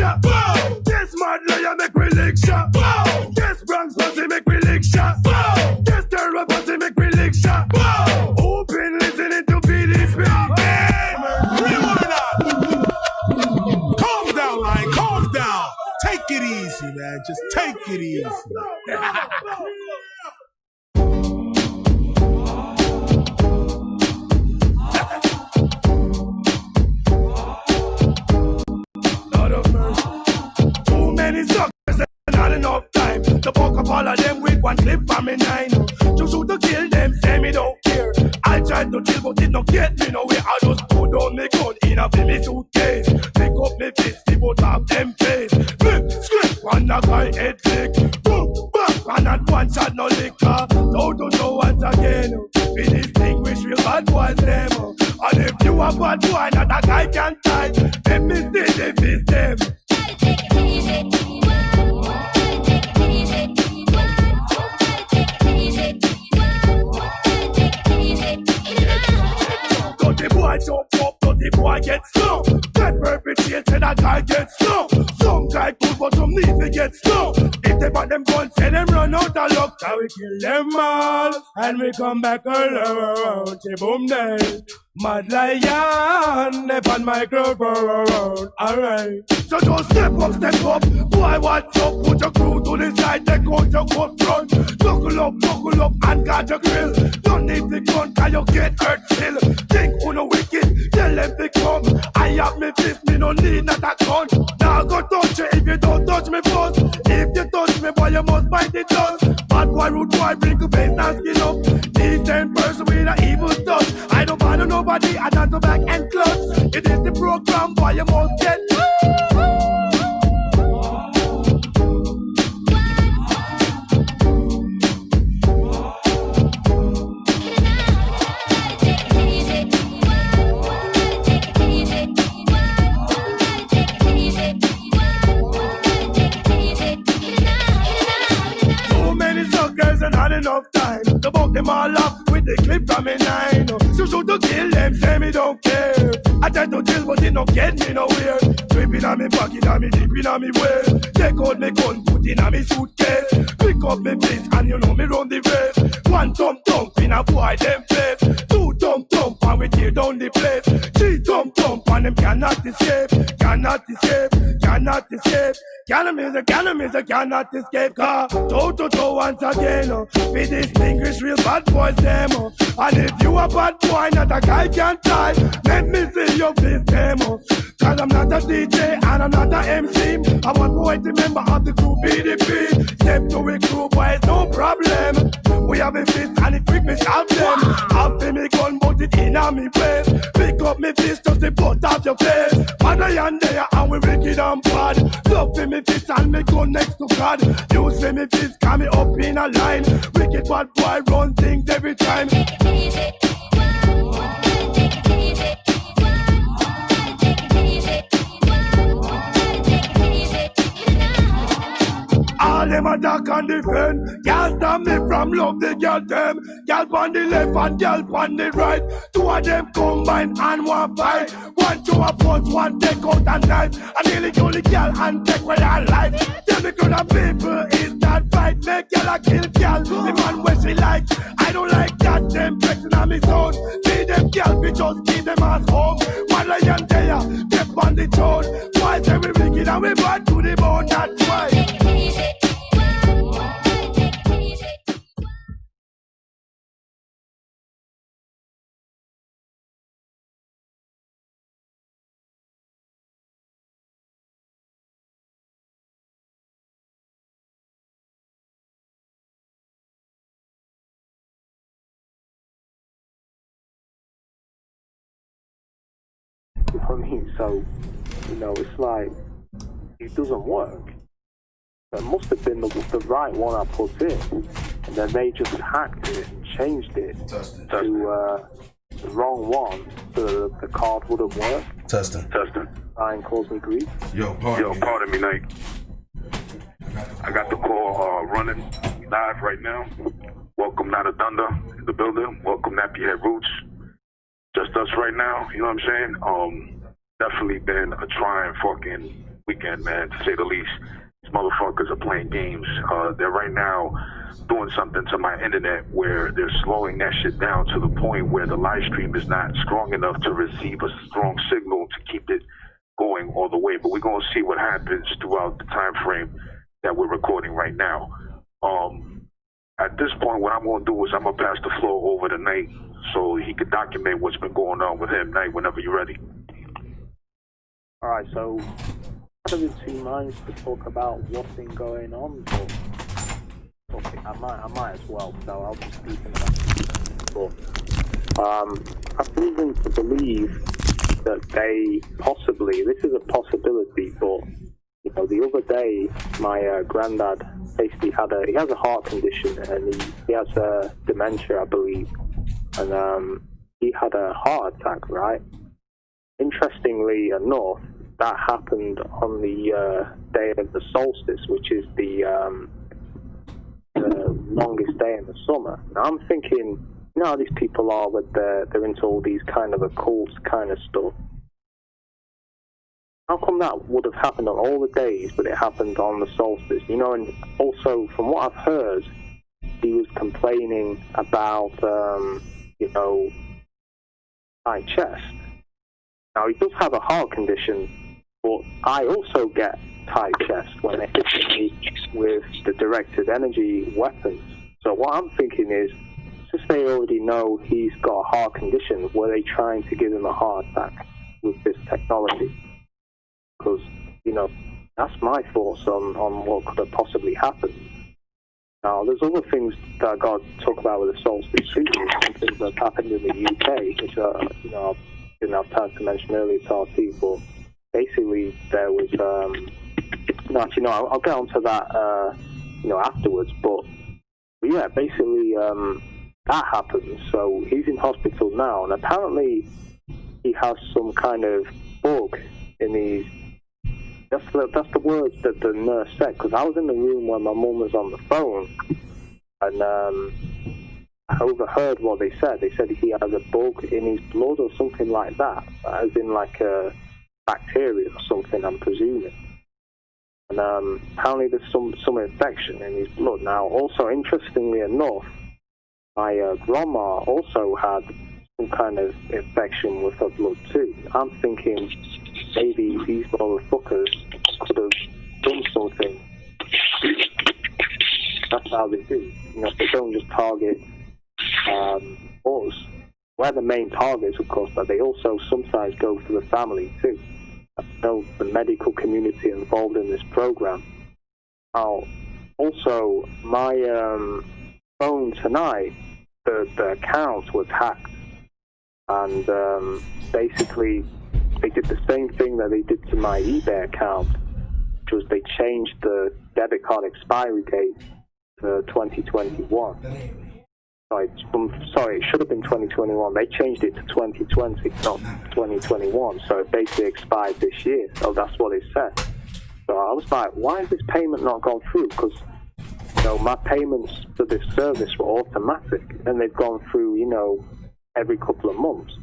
shot. This mad liar make we lick shot. This Bronx pussy make we lick shot. This terror pussy make we lick shot. Open listening to BDP. Hey, rewind that. Calm down, Lion. Calm down. Take it easy, man. Just take it easy. Too many suckers and not enough time to fuck up all of them with one clip on me 9. To shoot to kill them, say me don't care. I tried to chill but it don't get me nowhere. I just put on me gun in a me suitcase. Pick up me fist, the both of them face. Flip, script, one a guy head flick. Boom, back, and not one shot no liquor. Toe to toe once again. We distinguish real bad boys them. And if you a bad boy, not a guy can tie. Let me see the fist them. Dirty boy jump up, dirty boy get slow. That perpetrated a guy get slow. Some guy cool but some need to get slow. If they bought them guns, say them run out of luck. Now we kill them all, and we come back alone. Boom day. Mad lion, they on microphone, alright. So just step up, boy what's up? Put your crew to the side, take out your coat front. Buckle up, and guard your grill. Don't need the gun, cause you get hurt still. Think who no wicked, tell them to come. I have me fist, me no need not a gun. Now go touch you if you don't touch me first. If you touch me, boy, you must bite the dust. Bad boy, rude boy, bring your face and skin up. Decent person with an evil touch. I don't bother nobody, I don't go back and clutch. It is the program, boy, you must get. And not enough time to buck them all up with the clip from me 9. So shoot to kill them, say me don't care. I try to chill but it don't get me nowhere. Dripping on me pocket, on me dipping on me waist. Take out me gun, put in on me suitcase. Pick up me face and you know me run the race. One thump in a boy them face. Two thump and we tear down the place. Three thump and them cannot escape. Cannot escape. Cannot escape. Cause toe to toe once again. We distinguish real bad boys them. And if you a bad boy, not a guy can tie. Let me see your face them. Cause I'm not a DJ and I'm not a MC. I'm one boy to member of the crew BDP. Step to a crew boys, no problem. We have a fist and it quick me stop them. Have me gun but it in on me place. Pick up me fist just to put off your face. Mother and there and we wicked and bad. Love for me fist and me gun next to God. Use for me fist, come me up in a line. Wicked bad boy run things every time. All them attack and defend. Can't stop me from love the girl them. Girl on the left and girl on the right. Two of them combine and one fight. One to a punch, one take out a knife. I nearly kill the girl and take away her life. Tell me good people is that right. Make girl a kill girl. The man where she like. I don't like that them flexing on me zone. See them girl, we just keep them as home. One lion there, step on the throne. Why say we wicked and we bad to the bone? That's why. I mean, so, you know, it's like, it doesn't work. It must have been the right one I put in, and then they just hacked it and changed it to the wrong one, so the card wouldn't work. Testing. Ryan calls me grief. Yo, pardon me, Nate. I got the call running live right now. Welcome, Night of Thunder in the building. Welcome, Nappy Head Roots. Just us right now, you know what I'm saying? Definitely been a trying trying fucking weekend, man, to say the least. These motherfuckers are playing games. They're right now doing something to my internet where they're slowing that shit down to the point where the live stream is not strong enough to receive a strong signal to keep it going all the way. But we're going to see what happens throughout the time frame that we're recording right now. At this point, what I'm going to do is I'm going to pass the floor over to Nate so he can document what's been going on with him. Nate, whenever you're ready. All right, so I'm in two minds to talk about what's been going on, but I might as well, so I'll just speak in that. But I've reason to believe that they possibly, this is a possibility, but you know, the other day my granddad basically he has a heart condition and he has dementia, I believe, and he had a heart attack, right? Interestingly enough, that happened on the day of the solstice, which is the longest day in the summer. Now I'm thinking, you know how these people are with they're into all these kind of occult kind of stuff. How come that would have happened on all the days, but it happened on the solstice? You know, and also from what I've heard, he was complaining about, you know, high chest. Now he does have a heart condition, but I also get tight chest when it hits me with the directed energy weapons. So what I'm thinking is, since they already know he's got a heart condition, were they trying to give him a heart attack with this technology? Because, you know, that's my thoughts on what could have possibly happened. Now, there's other things that I got to talk about with the solstice too, some things that happened in the UK, which you know, I didn't have time to mention earlier to RT, but basically there was, actually, no, I'll get onto that, you know, afterwards, but yeah, basically that happened. So he's in hospital now, and apparently he has some kind of bug in his. That's the words that the nurse said, because I was in the room when my mum was on the phone, and I overheard what they said. They said he has a bug in his blood or something like that, as in like a bacteria or something, I'm presuming. And apparently there's some infection in his blood. Now, also, interestingly enough, my grandma also had some kind of infection with her blood too. I'm thinking maybe these motherfuckers could have done something. That's how they do. You know, they don't just target us. We're the main targets, of course, but they also sometimes go for the family too. I know the medical community involved in this program. Now, also, my phone tonight, the account was hacked, and basically they did the same thing that they did to my eBay account, which was they changed the debit card expiry date to 2021. Sorry, it should have been 2021. They changed it to 2020, not 2021. So it basically expired this year. So that's what it said. So I was like, why has this payment not gone through? Because, you know, my payments for this service were automatic, and they've gone through, you know, every couple of months.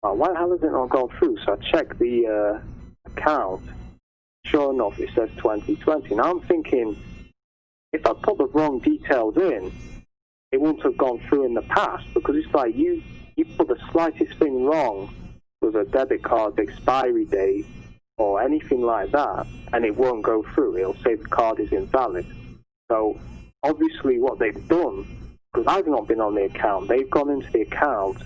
Why the hell has it not gone through? So I checked the account. Sure enough, it says 2020. Now I'm thinking, if I put the wrong details in, it wouldn't have gone through in the past, because it's like you put the slightest thing wrong with a debit card expiry date or anything like that, and it won't go through. It'll say the card is invalid. So obviously what they've done, because I've not been on the account, they've gone into the account.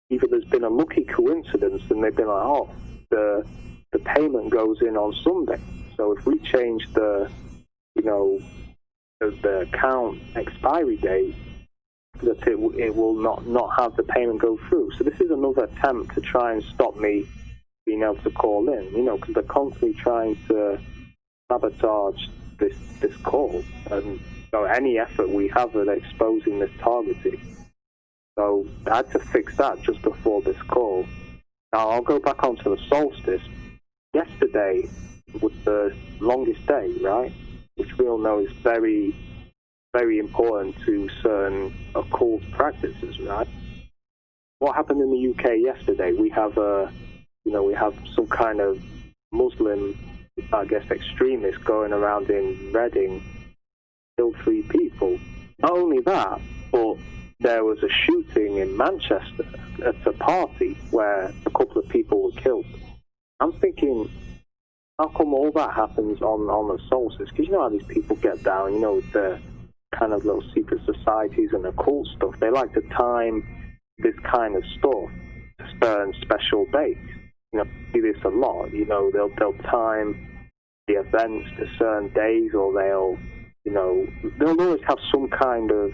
Either there's been a lucky coincidence and they've been like, oh, the payment goes in on Sunday. So if we change the, you know, the account expiry date, that it will not have the payment go through. So this is another attempt to try and stop me being able to call in, you know, because they're constantly trying to sabotage this call, and you know, any effort we have at exposing this targeting. So I had to fix that just before this call. Now I'll go back onto the solstice. Yesterday was the longest day, right? Which we all know is very, very important to certain occult practices, right? What happened in the UK yesterday? We have a we have some kind of Muslim, I guess, extremist going around in Reading, killed 3 people. Not only that, but there was a shooting in Manchester at a party where a couple of people were killed. I'm thinking, how come all that happens on the solstice? Because you know how these people get down, with the kind of little secret societies and occult stuff. They like to time this kind of stuff to certain special dates. See this a lot. They'll time the events to certain days, or they'll always have some kind of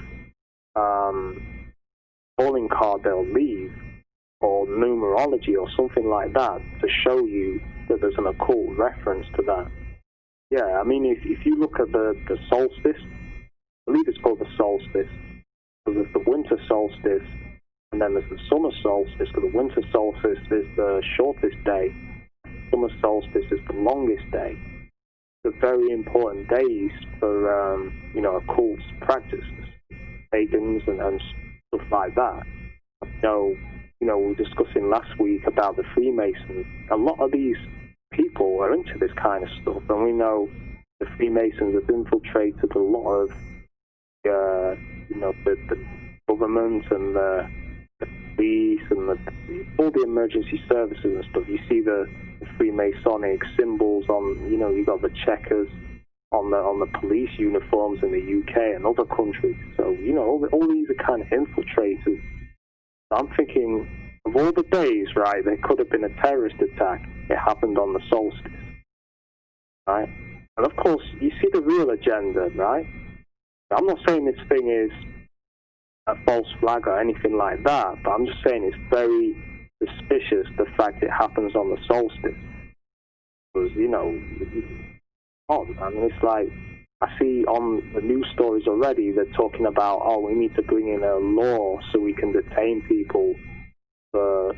calling card they'll leave, or numerology or something like that, to show you that there's an occult reference to that. Yeah, I mean, if you look at the solstice, I believe it's called the solstice. So there's the winter solstice, and then there's the summer solstice. So the winter solstice is the shortest day. Summer solstice is the longest day. They're very important days for occult practices, pagans and stuff like that. We were discussing last week about the Freemasons. A lot of these people are into this kind of stuff, and we know the Freemasons have infiltrated a lot of the government and the police and all the emergency services and stuff. You see the Freemasonic symbols on, you got the checkers on the police uniforms in the UK and other countries. So, all these are kind of infiltrators. I'm thinking, of all the days, right, there could have been a terrorist attack. It happened on the solstice, right? And of course, you see the real agenda, right? I'm not saying this thing is a false flag or anything like that, but I'm just saying it's very suspicious, the fact it happens on the solstice. Because, it's like, I see on the news stories already, they're talking about, we need to bring in a law so we can detain people for,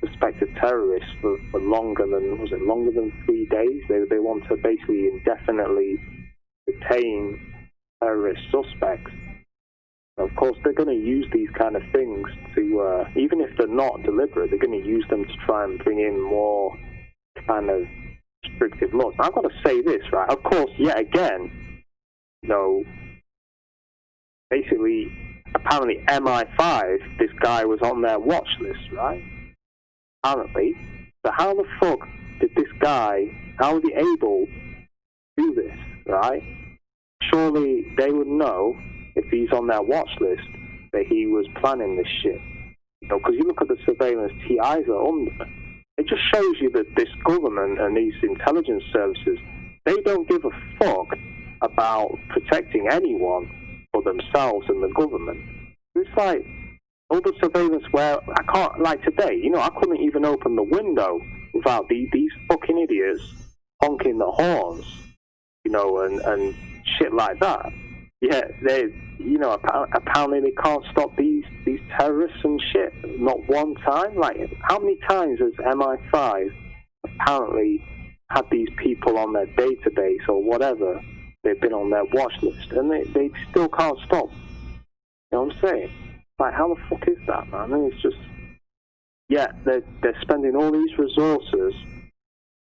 suspected terrorists for longer than 3 days? They want to basically indefinitely detain terrorist suspects. Of course, they're going to use these kind of things to, even if they're not deliberate, they're going to use them to try and bring in more kind of restrictive laws. Now, I've got to say this, right? Of course, yet again, basically, apparently MI5, this guy was on their watch list, right? Apparently. So how the fuck did this guy, how was he able to do this, right? Surely they would know, if he's on their watch list, that he was planning this shit. Because you look at the surveillance TIs are under, it just shows you that this government and these intelligence services, they don't give a fuck about protecting anyone but themselves and the government. It's like, all the surveillance where I can't, like today, I couldn't even open the window without these fucking idiots honking the horns, and shit like that. Yeah, they, apparently they can't stop these terrorists and shit. Not one time. Like, how many times has MI5 apparently had these people on their database or whatever? They've been on their watch list, and they still can't stop. You know what I'm saying? Like, how the fuck is that, man? I mean, it's just, they're spending all these resources,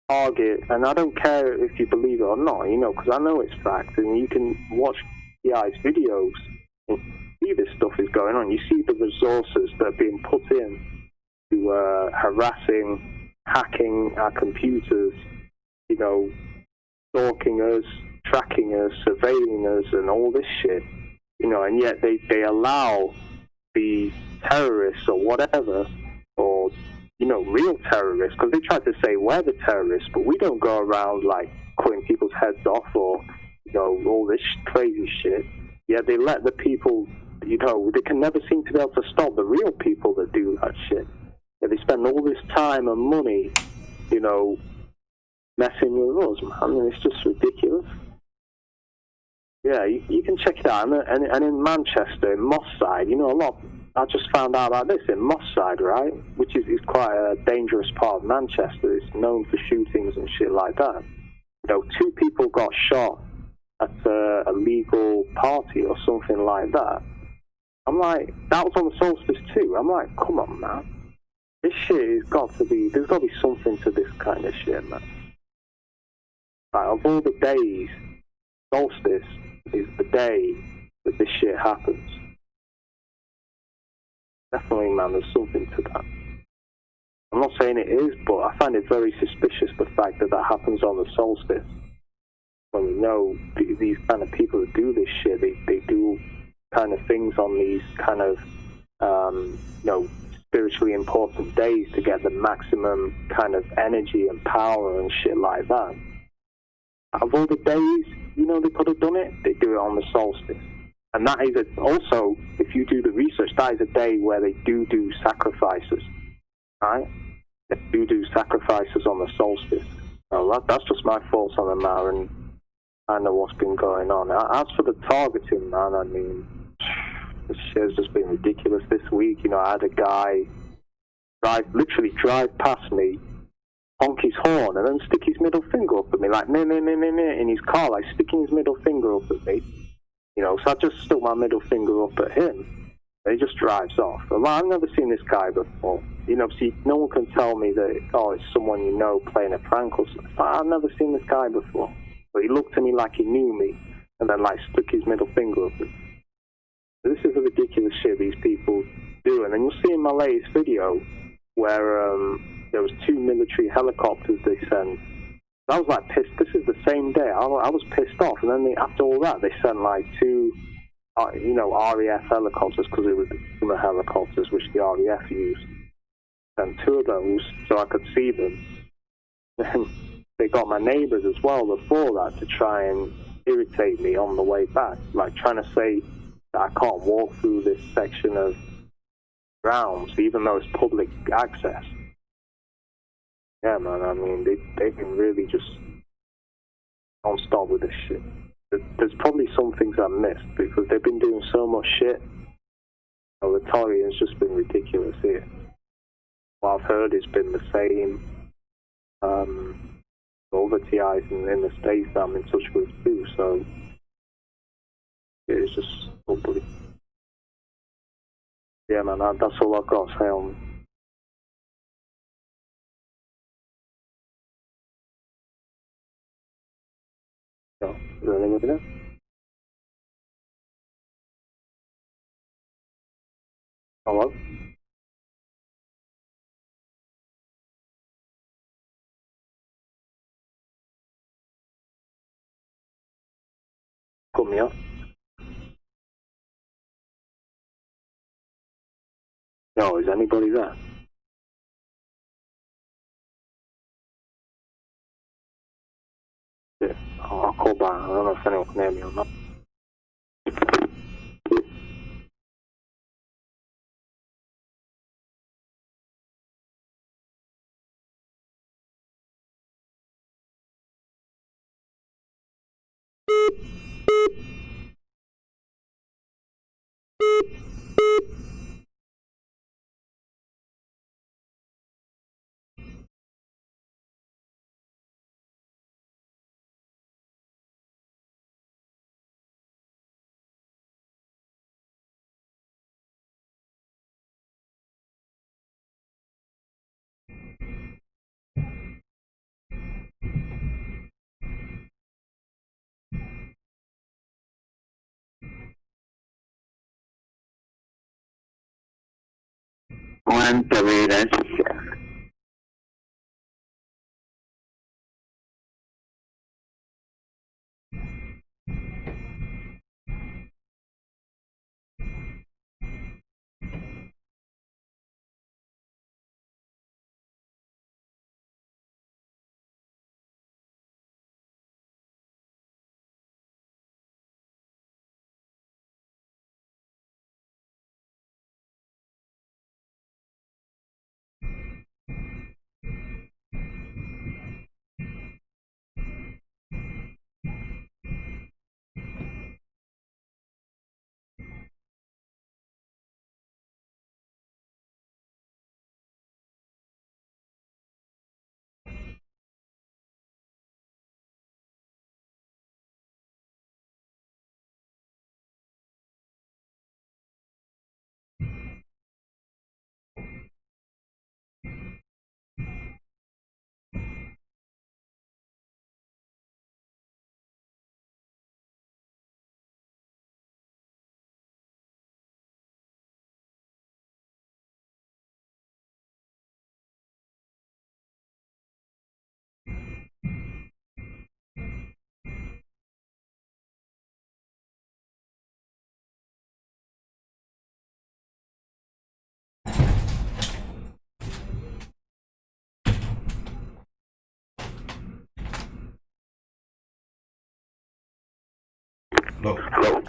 target, and I don't care if you believe it or not, because I know it's fact, and you can watch PI's videos and see this stuff is going on. You see the resources that are being put in to harassing, hacking our computers, stalking us, tracking us, surveilling us, and all this shit, and yet they allow these terrorists or whatever, or, real terrorists, because they try to say we're the terrorists, but we don't go around, like, cutting people's heads off or, all this crazy shit. Yeah, they let the people, they can never seem to be able to stop the real people that do that shit. Yeah, they spend all this time and money, messing with us, man. I mean, it's just ridiculous. Yeah, you can check it out. And in Manchester, in Moss Side, I just found out about this in Moss Side, right? Which is quite a dangerous part of Manchester. It's known for shootings and shit like that. 2 people got shot at a legal party or something like that. I'm like, that was on the solstice too. I'm like, come on, man. This shit has got to be, there's got to be something to this kind of shit, man. Like, of all the days, solstice is the day that this shit happens. Definitely, man, there's something to that. I'm not saying it is, but I find it very suspicious, the fact that that happens on the solstice. When we know these kind of people that do this shit, they do kind of things on these kind of, spiritually important days to get the maximum kind of energy and power and shit like that. Of all the days, they could have done it, they do it on the solstice. And that is also, if you do the research, that is a day where they do sacrifices, right? They do sacrifices on the solstice. So that's just my thoughts on the matter, and I know what's been going on. As for the targeting, man, I mean, this shit has just been ridiculous this week. I had a guy literally drive past me, honk his horn, and then stick his middle finger up at me, like, meh, in his car, like, sticking his middle finger up at me. So I just stuck my middle finger up at him, and he just drives off. Well, I've never seen this guy before. See, no one can tell me that, it's someone playing a prank or something. I've never seen this guy before. But he looked at me like he knew me, and then, like, stuck his middle finger up at me. This is the ridiculous shit these people do. And then you'll see in my latest video where there was 2 military helicopters they sent. I was like pissed. This is the same day. I was pissed off. And then after all that, they sent like 2, RAF helicopters, because it was the helicopters which the RAF used. And 2 of those, so I could see them. Then they got my neighbours as well before that to try and irritate me on the way back, like trying to say that I can't walk through this section of grounds, even though it's public access. Yeah, man, I mean, they've been really just non-stop with this shit. There's probably some things I missed, because they've been doing so much shit. The targeting's just been ridiculous here. What I've heard has been the same. All the TIs in the States that I'm in touch with too, so it's just ugly. Yeah, man, that's all I've got to say on. Is there anybody there? Hello? Put me up. No, is anybody there? Yeah, I'll call back. I don't know if anyone can hear me or not. Aguanta, verás. Hello?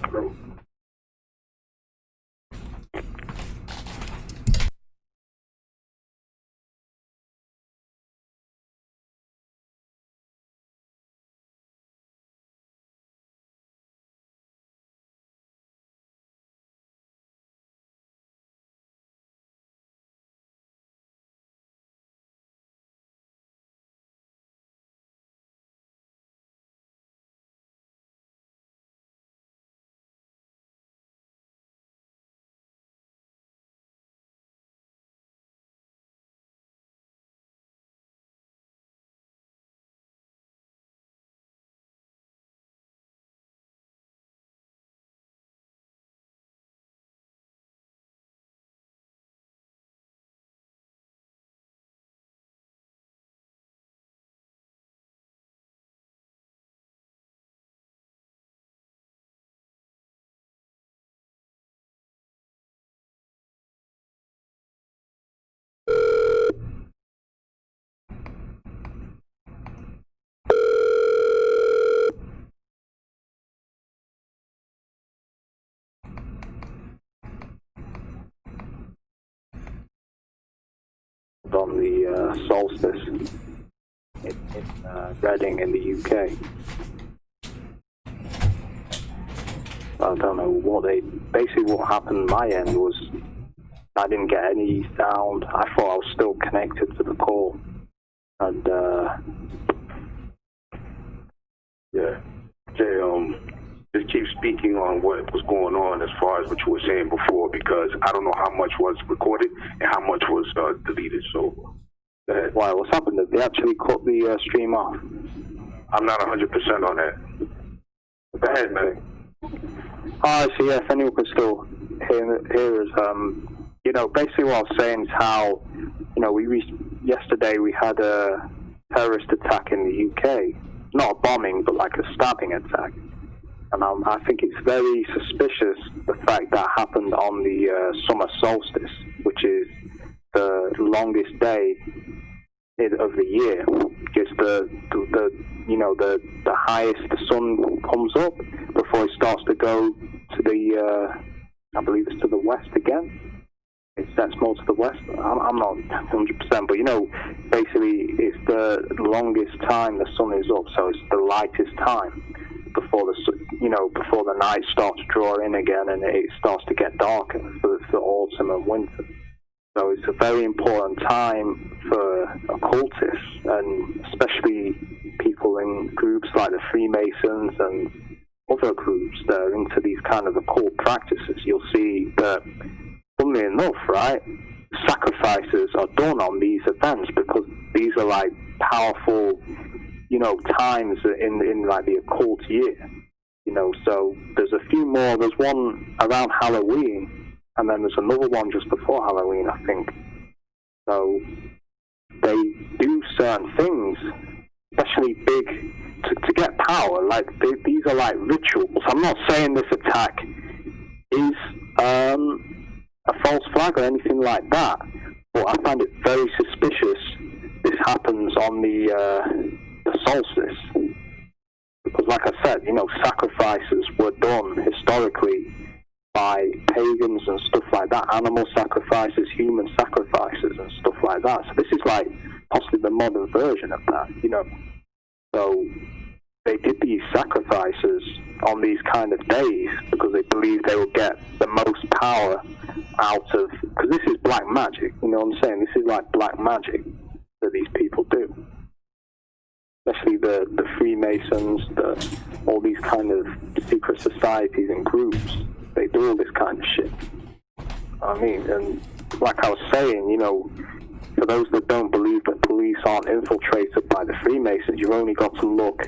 On the solstice in Reading in the UK. I don't know basically what happened on my end was I didn't get any sound. I thought I was still connected to the call. And yeah. Jay, just keep speaking on what was going on as far as what you were saying before, because I don't know how much was recorded and how much was deleted. So, go ahead. Why? What's happened? Did they actually cut the stream off? I'm not 100% on that. Go ahead, man. Oh, so yeah, if anyone could still hear us, basically what I was saying is how, yesterday we had a terrorist attack in the UK. Not a bombing, but like a stabbing attack. And I think it's very suspicious the fact that happened on the summer solstice, which is the longest day of the year, because the highest the sun comes up before it starts to go to the I believe it's to the west again. It sets more to the west. I'm not 100%, but basically it's the longest time the sun is up, so it's the lightest time before the night starts to draw in again and it starts to get darker for autumn and winter. So it's a very important time for occultists, and especially people in groups like the Freemasons and other groups that are into these kind of occult practices. You'll see that, funnily enough, right, sacrifices are done on these events because these are like powerful, times in like the occult year. So there's a few more. There's one around Halloween, and then there's another one just before Halloween, I think. So they do certain things, especially big, to get power. Like these are like rituals. I'm not saying this attack is a false flag or anything like that, but I find it very suspicious this happens on the solstice. Because like I said, sacrifices were done historically by pagans and stuff like that, animal sacrifices, human sacrifices and stuff like that. So this is like possibly the modern version of that, So they did these sacrifices on these kind of days because they believed they would get the most power out of, because this is black magic, you know what I'm saying? This is like black magic that these people do. Especially the Freemasons, all these kind of secret societies and groups. They do all this kind of shit. And like I was saying, for those that don't believe that police aren't infiltrated by the Freemasons, you've only got to look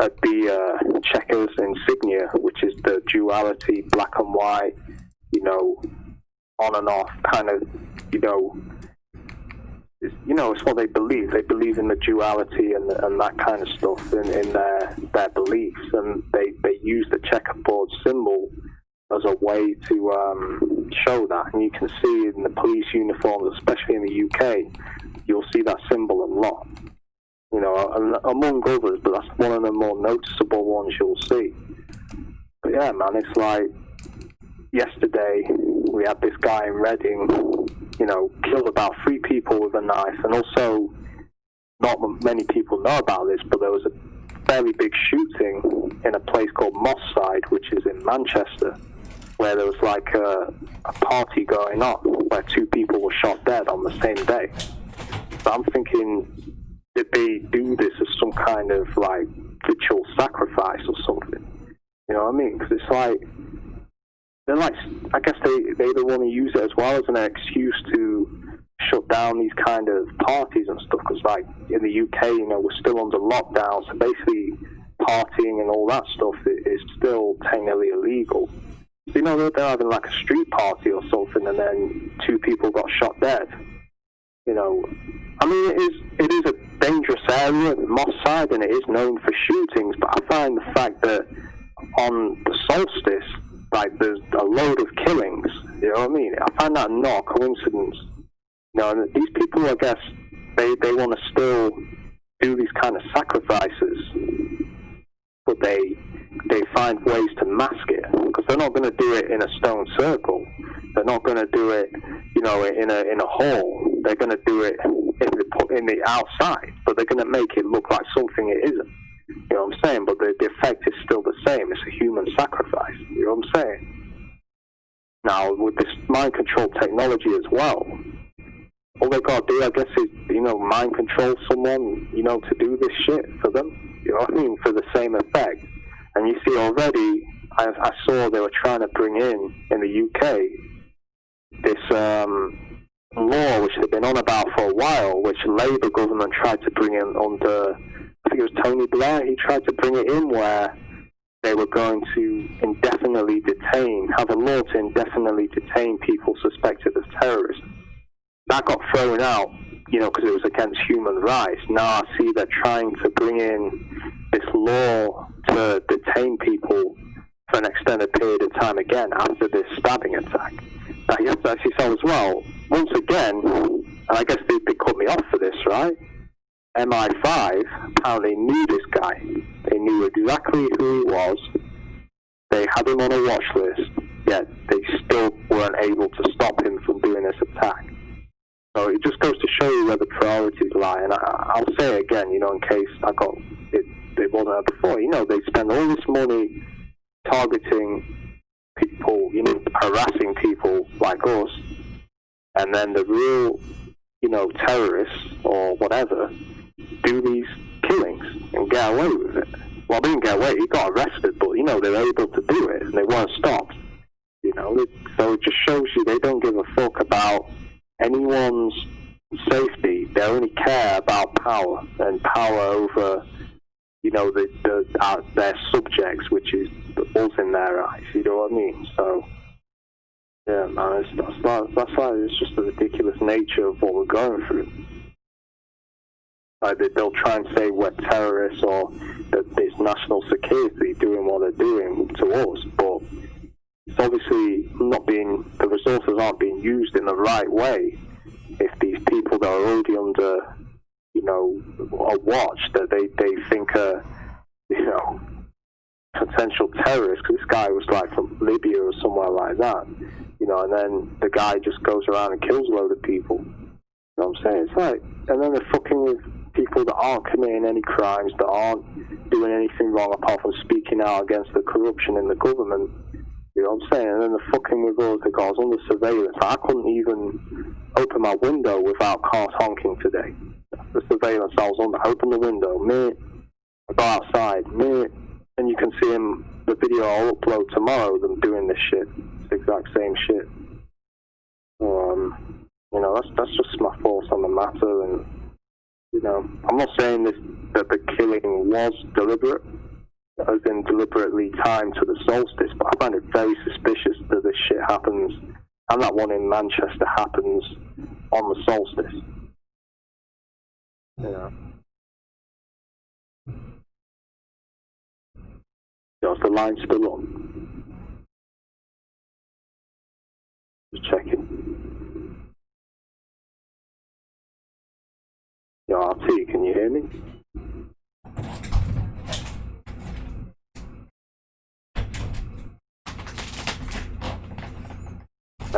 at the checkers insignia, which is the duality, black and white, on and off kind of, it's what they believe. They believe in the duality and that kind of stuff in their beliefs, and they use the checkerboard symbol as a way to show that. And you can see in the police uniforms, especially in the UK, you'll see that symbol a lot. Among others, but that's one of the more noticeable ones you'll see. But yeah, man, it's like yesterday we had this guy in Reading, you know, killed about 3 people with a knife, and also not many people know about this, but there was a fairly big shooting in a place called Moss Side, which is in Manchester, where there was like a party going on where 2 people were shot dead on the same day. So I'm thinking, did they do this as some kind of like ritual sacrifice or something? You know what I mean? Because it's like, they're like, I guess they either want to use it as well as an excuse to shut down these kind of parties and stuff. Because like in the UK, you know, we're still under lockdown, so basically partying and all that stuff is still technically illegal. You know, they're having like a street party or something, and then 2 people got shot dead. You know, I mean, it is a dangerous area, Moss Side, and it is known for shootings. But I find the fact that on the solstice, like, there's a load of killings. You know what I mean? I find that not a coincidence. You know, and these people, I guess, they want to still do these kind of sacrifices, but they find ways to mask it, because they're not going to do it in a stone circle. They're not going to do it, you know, in a hall. They're going to do it in the outside, but they're going to make it look like something it isn't. You know what I'm saying? But the effect is still the same. It's a human sacrifice. You know what I'm saying? Now, with this mind control technology as well, all they got to do, I guess, is, you know, mind control someone, you know, to do this shit for them. You know what I mean? For the same effect. And you see already, I saw they were trying to bring in the UK, this law which they've been on about for a while, which the Labour government tried to bring in under, I think it was Tony Blair. He tried to bring it in where they were going to indefinitely have a law to indefinitely detain people suspected of terrorism. That got thrown out, you know, because it was against human rights. Now I see they're trying to bring in this law to detain people for an extended period of time again after this stabbing attack. I guess as you saw as well, once again, and I guess they cut me off for this, right? MI5 apparently knew this guy. They knew exactly who he was. They had him on a watch list, yet they still weren't able to stop him from doing this attack. So it just goes to show you where the priorities lie. And I'll say it again, you know, in case I got it wasn't there before. You know, they spend all this money targeting people, you know, harassing people like us, and then the real, you know, terrorists or whatever do these killings and get away with it. Well, they didn't get away, he got arrested, but, you know, they were able to do it and they weren't stopped. You know, so it just shows you they don't give a fuck about anyone's safety. They only care about power and power over, you know, their subjects, which is us in their eyes. You know what I mean? So, yeah, man, that's why it's just the ridiculous nature of what we're going through. Like they'll try and say we're terrorists or that it's national security doing what they're doing to us, but it's obviously the resources aren't being used in the right way. If these people that are already under, you know, a watch that they think are, you know, potential terrorists, because this guy was like from Libya or somewhere like that, you know, and then the guy just goes around and kills a load of people. You know what I'm saying? It's like, and then they're fucking with people that aren't committing any crimes, that aren't doing anything wrong apart from speaking out against the corruption in the government. You know what I'm saying? And then they're fucking with us that got us under surveillance. I couldn't even open my window without cars honking today. The surveillance I was under. I opened the window, I go outside, and you can see the video I'll upload tomorrow, them doing this shit. It's the exact same shit. You know, that's just my thoughts on the matter. And, you know, I'm not saying that the killing was deliberate, as in deliberately timed to the solstice, but I find it very suspicious that this shit happens, and that one in Manchester happens on the solstice. You know. Is the line still on? Just checking. Yo, RT, can you hear me?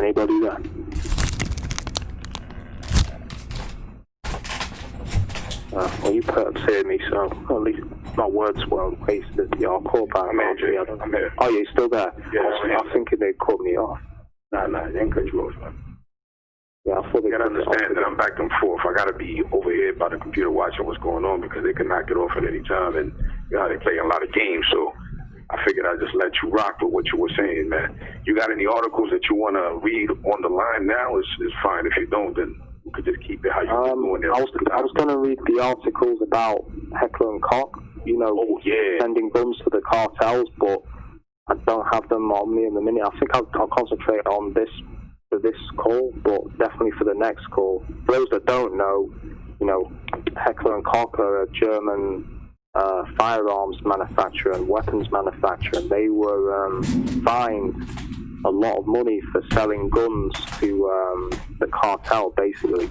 Anybody there? Well, you perps hear me, so at least my words weren't wasted. Yeah, I'll call back. I'm here. Oh, you're still there? Yeah, I was thinking they cut me off. Nah, they ain't cut you off, man. Yeah, I thought they You gotta understand that I'm back and forth. I gotta be over here by the computer watching what's going on because they can knock it off at any time, and you know they play a lot of games. So I figured I'd just let you rock with what you were saying, man. You got any articles that you wanna read on the line now? Is fine. If you don't, then we could just keep it how you doing there. I was gonna read the articles about Heckler and Koch. You know, sending guns to the cartels, but I don't have them on me in the minute. I think I'll concentrate on this for this call, but definitely for the next call. For those that don't know, you know, Heckler and Koch are a German firearms manufacturer and weapons manufacturer, and they were fined a lot of money for selling guns to the cartel, basically.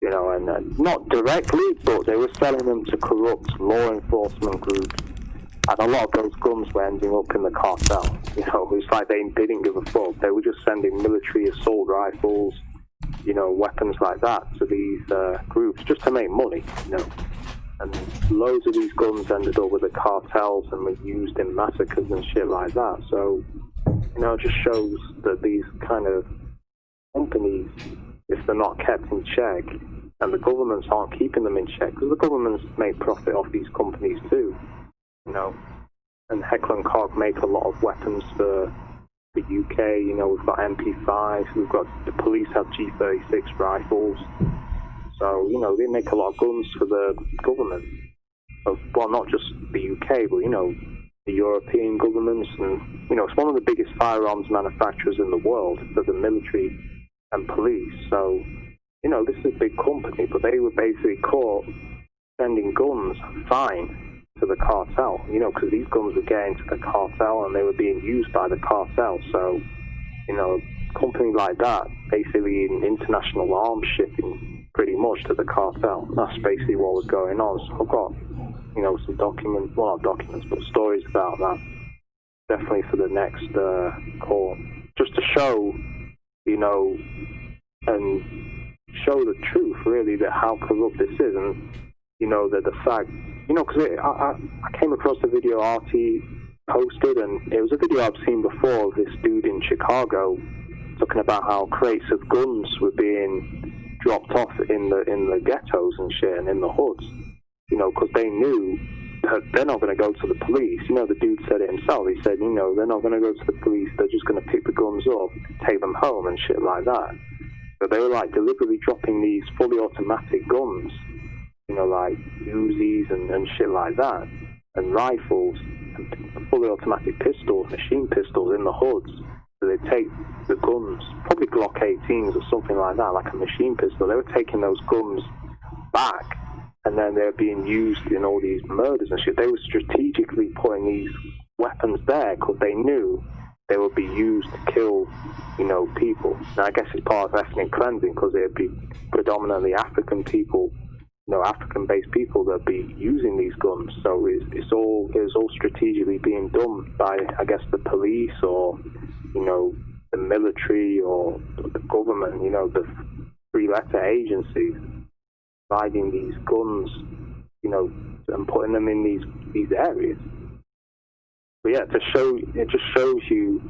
You know, and not directly, but they were selling them to corrupt law enforcement groups. And a lot of those guns were ending up in the cartel. You know, it's like they didn't give a fuck. They were just sending military assault rifles, you know, weapons like that to these groups just to make money, you know. And loads of these guns ended up with the cartels and were used in massacres and shit like that. So, you know, it just shows that these kind of companies, if they're not kept in check, and the governments aren't keeping them in check, because the governments make profit off these companies too. You know, and Heckler and Koch make a lot of weapons for the UK. You know, we've got MP5s, we've got the police have G36 rifles. So, you know, they make a lot of guns for the government. Well, not just the UK, but, you know, the European governments. And, you know, it's one of the biggest firearms manufacturers in the world for the military and police. So, you know, this is a big company, but they were basically caught sending guns fine to the cartel, you know, because these guns were getting to the cartel and they were being used by the cartel. So, you know, a company like that, basically in international arms shipping pretty much to the cartel. That's basically what was going on. So I've got, you know, some documents, well, not documents, but stories about that. Definitely for the next call. Just to show, you know, and show the truth, really, that how corrupt this is. And, you know, that the fact, you know, because I came across a video RT posted, and it was a video I've seen before of this dude in Chicago talking about how crates of guns were being dropped off in the ghettos and shit and in the hoods, you know, because they knew that they're not going to go to the police. You know, the dude said it himself. He said, you know, they're not going to go to the police. They're just going to pick the guns up, take them home and shit like that. So they were like deliberately dropping these fully automatic guns, you know, like Uzis and shit like that, and rifles, and fully automatic pistols, machine pistols in the hoods. So they take the guns, probably Glock 18s or something like that, like a machine pistol. They were taking those guns back, and then they're being used in all these murders and shit. They were strategically putting these weapons there because they knew they would be used to kill, you know, people. Now, I guess it's part of ethnic cleansing because it would be predominantly African people, you know, African-based people that be using these guns. So it's all strategically being done by, I guess, the police or, you know, the military or the government, you know, the three-letter agencies providing these guns, you know, and putting them in these areas. But yeah, it just shows you,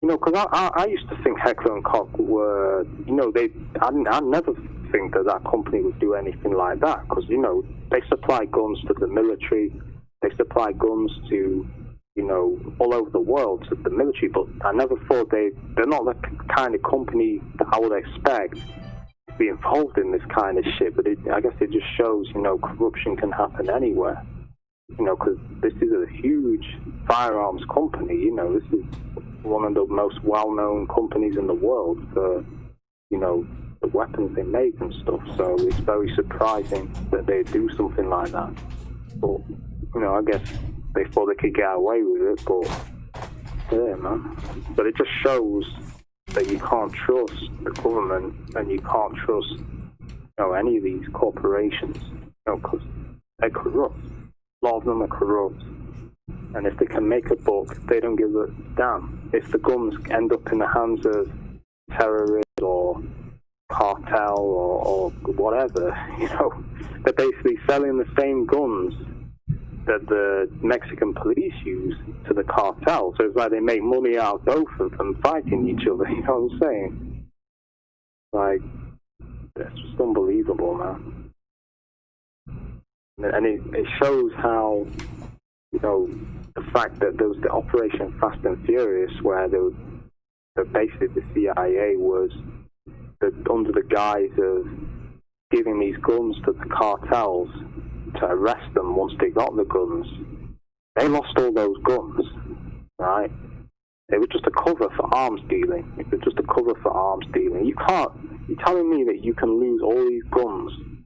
you know, because I used to think Heckler and Koch were, you know, I never think that company would do anything like that, because, you know, they supply guns to the military, they supply guns to, you know, all over the world to the military, but I never thought they're not the kind of company that I would expect to be involved in this kind of shit. But I guess it just shows, you know, corruption can happen anywhere, you know, because this is a huge firearms company, you know, this is one of the most well-known companies in the world for, you know, the weapons they make and stuff. So it's very surprising that they do something like that. But, you know, I guess they thought they could get away with it, but yeah, man. But it just shows that you can't trust the government and you can't trust, you know, any of these corporations, you know, because they're corrupt. A lot of them are corrupt. And if they can make a buck, they don't give a damn. If the guns end up in the hands of terrorist or cartel or whatever, you know, they're basically selling the same guns that the Mexican police use to the cartel. So it's like they make money out of both of them fighting each other, you know what I'm saying? Like, it's just unbelievable, man. And it shows how, you know, the fact that there was the Operation Fast and Furious where basically the CIA was under the guise of giving these guns to the cartels to arrest them once they got the guns. They lost all those guns, right? They were just a cover for arms dealing. It was just a cover for arms dealing. You're telling me that you can lose all these guns, you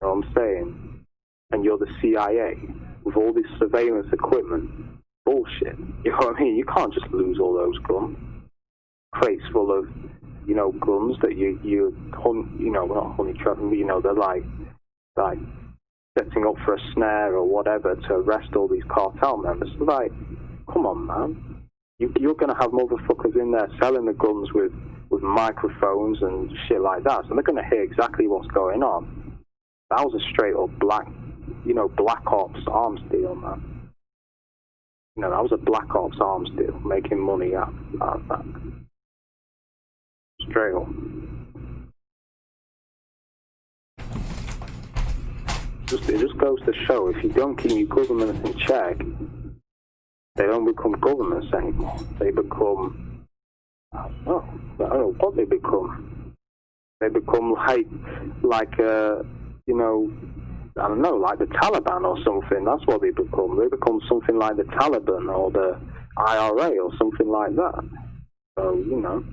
know what I'm saying, and you're the CIA with all this surveillance equipment? Bullshit. You know what I mean? You can't just lose all those guns. Crates full of, you know, guns that not honey trapping, you know, they're like setting up for a snare or whatever to arrest all these cartel members. Like, come on, man. You're going to have motherfuckers in there selling the guns with microphones and shit like that, so they're going to hear exactly what's going on. That was a straight up black ops arms deal, man. You know, that was a black ops arms deal, making money out of that. Straight up. It just goes to show, if you don't keep your governments in check, they don't become governments anymore. They become, I don't know what they become. They become like you know, I don't know, like the Taliban or something. That's what they become. They become something like the Taliban or the IRA or something like that. So, you know.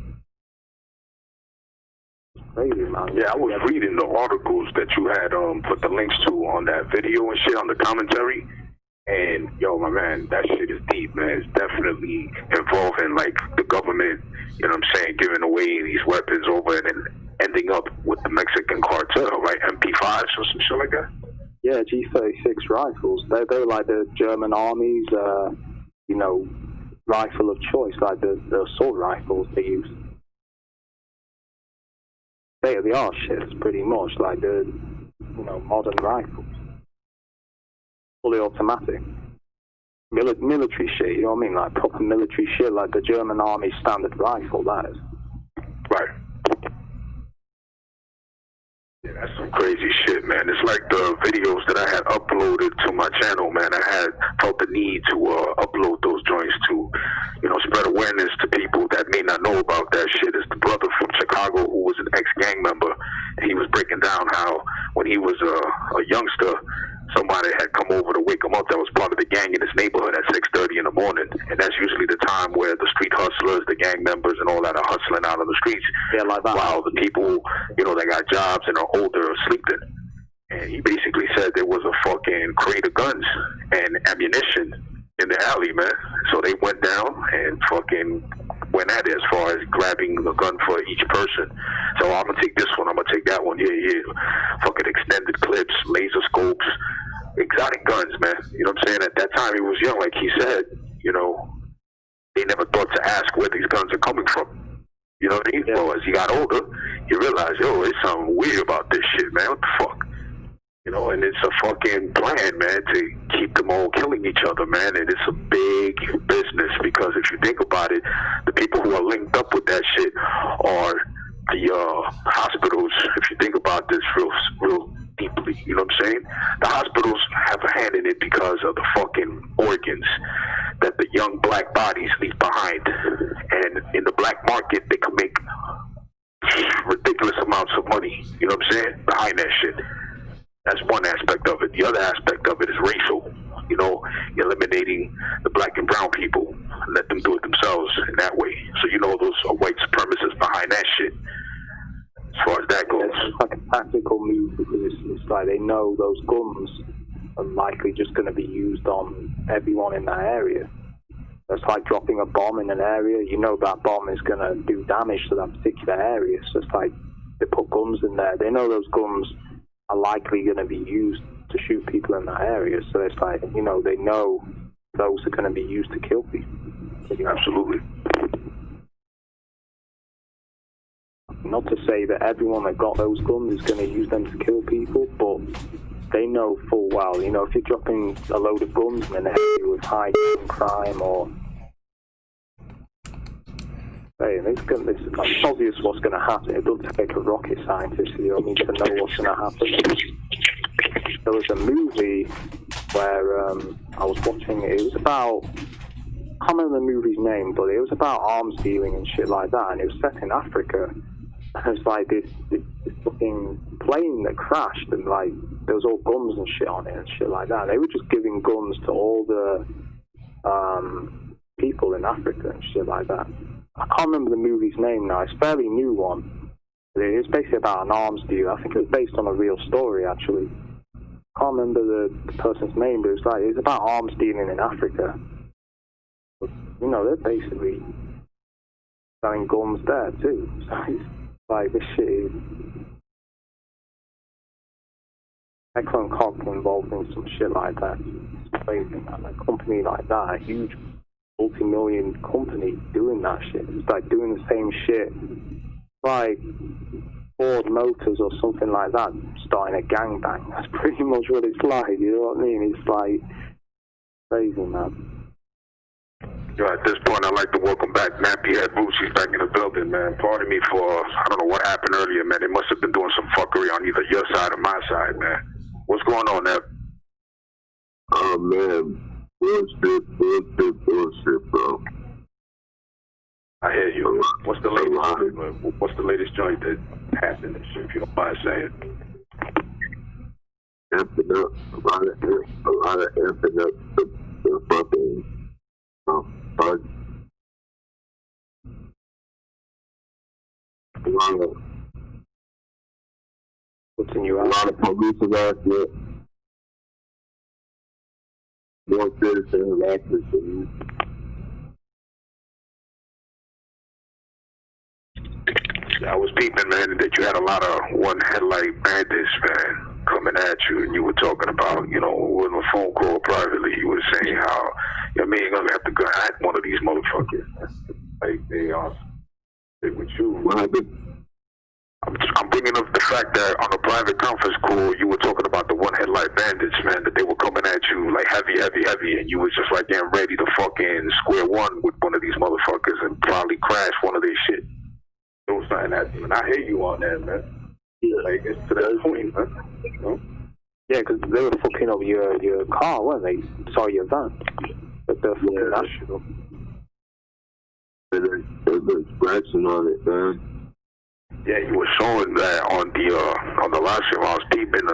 Crazy, man. Yeah, I was reading the articles that you had put the links to on that video and shit on the commentary. And, yo, my man, that shit is deep, man. It's definitely involving, like, the government, you know what I'm saying, giving away these weapons over and then ending up with the Mexican cartel, right? MP5s or some shit like that? Yeah, G36 rifles. They're like the German army's, you know, rifle of choice, like the assault rifles they use. State-of-the-art shit, it's pretty much like the, you know, modern rifles. Fully automatic. Military shit, you know what I mean? Like proper military shit, like the German army standard rifle, that is. Right. Yeah, that's some crazy shit, man. It's like the videos that I had uploaded to my channel, man. I had felt the need to upload those joints to, you know, spread awareness to people that may not know about that shit. It's the brother from Chicago who was an ex-gang member, and he was breaking down how when he was a youngster, somebody had come over to wake him up that was part of the gang in his neighborhood at 6:30 in the morning. And that's usually the time where the street hustlers, the gang members and all that are hustling out on the streets. Yeah, like that. While the people, you know, that got jobs and are older are sleeping. And he basically said there was a fucking crate of guns and ammunition in the alley, man. So they went down and fucking went at it as far as grabbing a gun for each person. So I'm gonna take this one, I'm gonna take that one, yeah. Fucking extended clips, laser scopes, exotic guns, man. You know what I'm saying? At that time he was young, like he said, you know, they never thought to ask where these guns are coming from. You know what I mean? Yeah. Well, as he got older, he realized, yo, there's something weird about this shit, man. What the fuck? You know, and it's a fucking plan, man, to keep them all killing each other, man. And it's a big business because if you think about it, the people who are linked up with that shit are the hospitals. If you think about this real deeply, you know what I'm saying? The hospitals have a hand in it because of the fucking organs that the young black bodies leave behind. And in the black market, they can make ridiculous amounts of money, you know what I'm saying, behind that shit. That's one aspect of it. The other aspect of it is racial. You know, eliminating the black and brown people, let them do it themselves in that way. So you know those are white supremacists behind that shit. As far as that goes, it's like a tactical move because it's like they know those guns are likely just going to be used on everyone in that area. It's like dropping a bomb in an area. You know that bomb is going to do damage to that particular area. So it's like they put guns in there. They know those guns are likely going to be used to shoot people in that area. So it's like, you know, they know those are going to be used to kill people. Absolutely. not to say that everyone that got those guns is going to use them to kill people, but they know full well, you know, if you're dropping a load of guns and then they hit you with high crime or... Hey, it's obvious what's going to happen. It doesn't take a rocket scientist, you know what I mean, to know what's going to happen. There was a movie where I was watching, it was about... I can't remember the movie's name, but it was about arms dealing and shit like that, and it was set in Africa. And it's like this fucking plane that crashed, and like there was all guns and shit on it and shit like that. They were just giving guns to all the people in Africa and shit like that. I can't remember the movie's name now. It's a fairly new one. It's basically about an arms deal. I think it was based on a real story, actually. I can't remember the person's name, but it was about arms dealing in Africa. You know, they're basically selling guns there too. So it's like, this shit is... Excellent cock involved in some shit like that. It's crazy, man. A company like that, a huge multi-million company doing that shit. It's like doing the same shit. Like Ford Motors or something like that, starting a gangbang. That's pretty much what it's like, you know what I mean? It's like crazy, man. At this point, I'd like to welcome back Nappy Head Roots. He's back in the building, man. Pardon me for, I don't know what happened earlier, man. They must have been doing some fuckery on either your side or my side, man. What's going on, Nap? Oh, man. Bullshit, bro. I hear you. What's the latest joint that happened and shit, if you don't mind saying? Amping up. A lot of amping up the fucking... But a lot of police arrested, more citizens arrested. I was peeping, man, that you had a lot of one headlight bandits, man, coming at you, and you were talking about, you know, in a phone call privately, you were saying how, you know, me ain't gonna have to go at one of these motherfuckers. Like, they are with you. What happened? I'm bringing up the fact that on a private conference call, you were talking about the one headlight bandits, man, that they were coming at you like heavy, and you was just like getting ready to fucking square one with one of these motherfuckers and probably crash one of their shit. Don't sign that, and I hear you on that, man. Yeah. Like, it's to that point, man. You know? Yeah, because they were fucking up your car, weren't they? Sorry, your van. But they're fucking that shit up. They've been scratching on it, man. Yeah, you were showing that on the live stream. I was peeping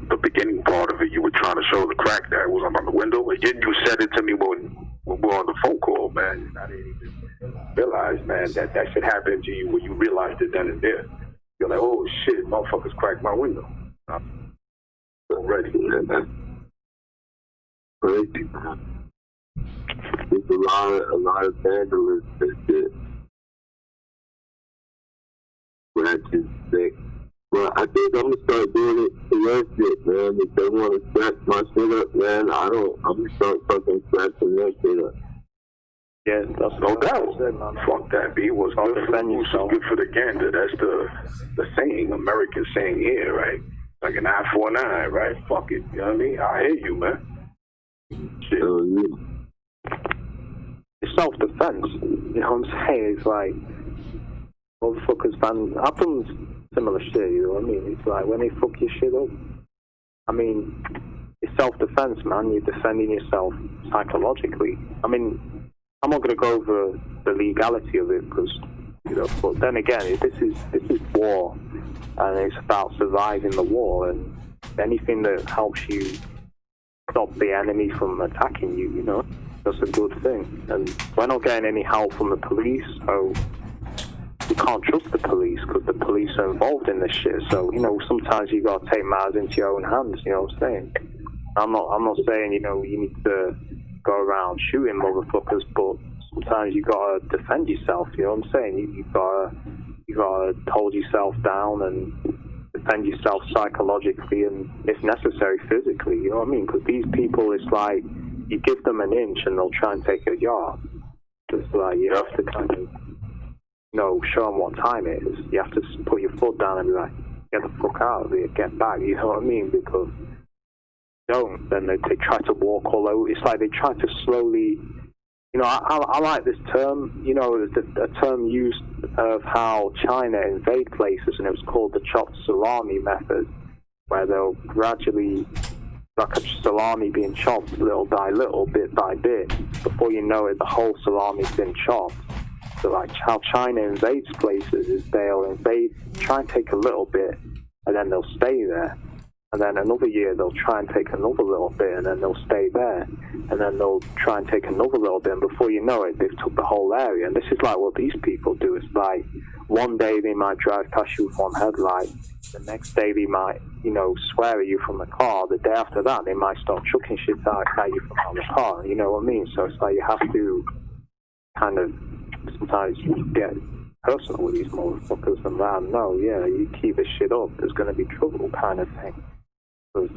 the beginning part of it. You were trying to show the crack that was on the window. Again, you said it to me when we were on the phone call, man. I didn't even realize, man, that shit happened to you when you realized it then and there. You're like, oh shit, motherfuckers cracked my window. I'm ready. Crazy, man. There's a lot of vandalism and shit. Scratches, sick. Well, I think I'm gonna start doing it to their shit, man. If they want to scratch my shit up, man, I'm gonna start fucking scratching their shit up. Yeah, that's no doubt. Fuck that, B. What's good for the goose is good for the gander. That's the saying, American saying here, right? Like an eye for an eye, right? Fuck it. You know what I mean? I hear you, man. Shit. Yeah. It's self-defense. You know what I'm saying? It's like, motherfuckers, I've done similar shit, you know what I mean? It's like, when they fuck your shit up, I mean, it's self-defense, man. You're defending yourself psychologically. I mean, I'm not going to go over the legality of it, because, you know, but then again, this is war, and it's about surviving the war, and anything that helps you stop the enemy from attacking you, you know, that's a good thing. And we're not getting any help from the police, so you can't trust the police because the police are involved in this shit. So, you know, sometimes you got to take matters into your own hands, you know what I'm saying? I'm not saying, you know, you need to go around shooting motherfuckers, but sometimes you got to defend yourself, you know what I'm saying? You got to hold yourself down and defend yourself psychologically and, if necessary, physically, you know what I mean? Because these people, it's like, you give them an inch and they'll try and take a yard. It's like, you have to kind of show them what time it is. You have to put your foot down and be like, get the fuck out of here, get back, you know what I mean? Because don't, then they try to walk all over. It's like they try to slowly, I like this term, a term used of how China invade places, and it was called the chopped salami method, where they'll gradually, like a salami being chopped little by little, bit by bit. Before you know it, the whole salami's been chopped. So like how China invades places is they'll try and take a little bit, and then they'll stay there. And then another year they'll try and take another little bit, and then they'll stay there. And then they'll try and take another little bit, and before you know it, they've took the whole area. And this is like what these people do. It's like one day they might drive past you with one headlight. The next day they might, swear at you from the car. The day after that, they might start chucking shit out at you from the car. You know what I mean? So it's like you have to kind of sometimes get personal with these motherfuckers and let them know, you keep this shit up, there's going to be trouble kind of thing. Because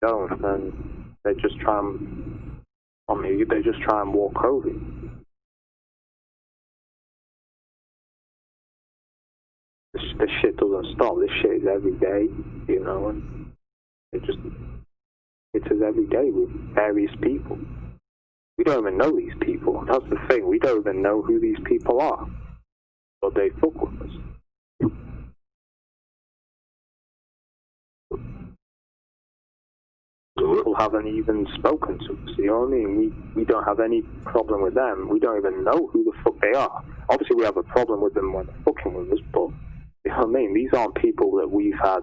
don't, then they just try and, walk over you. This shit doesn't stop. This shit is every day, and it is every day with various people. We don't even know these people. That's the thing. We don't even know who these people are. But they fuck with us. People haven't even spoken to us. You know what I mean? We don't have any problem with them. We don't even know who the fuck they are. Obviously, we have a problem with them when they're fucking with us, but you know what I mean? These aren't people that we've had.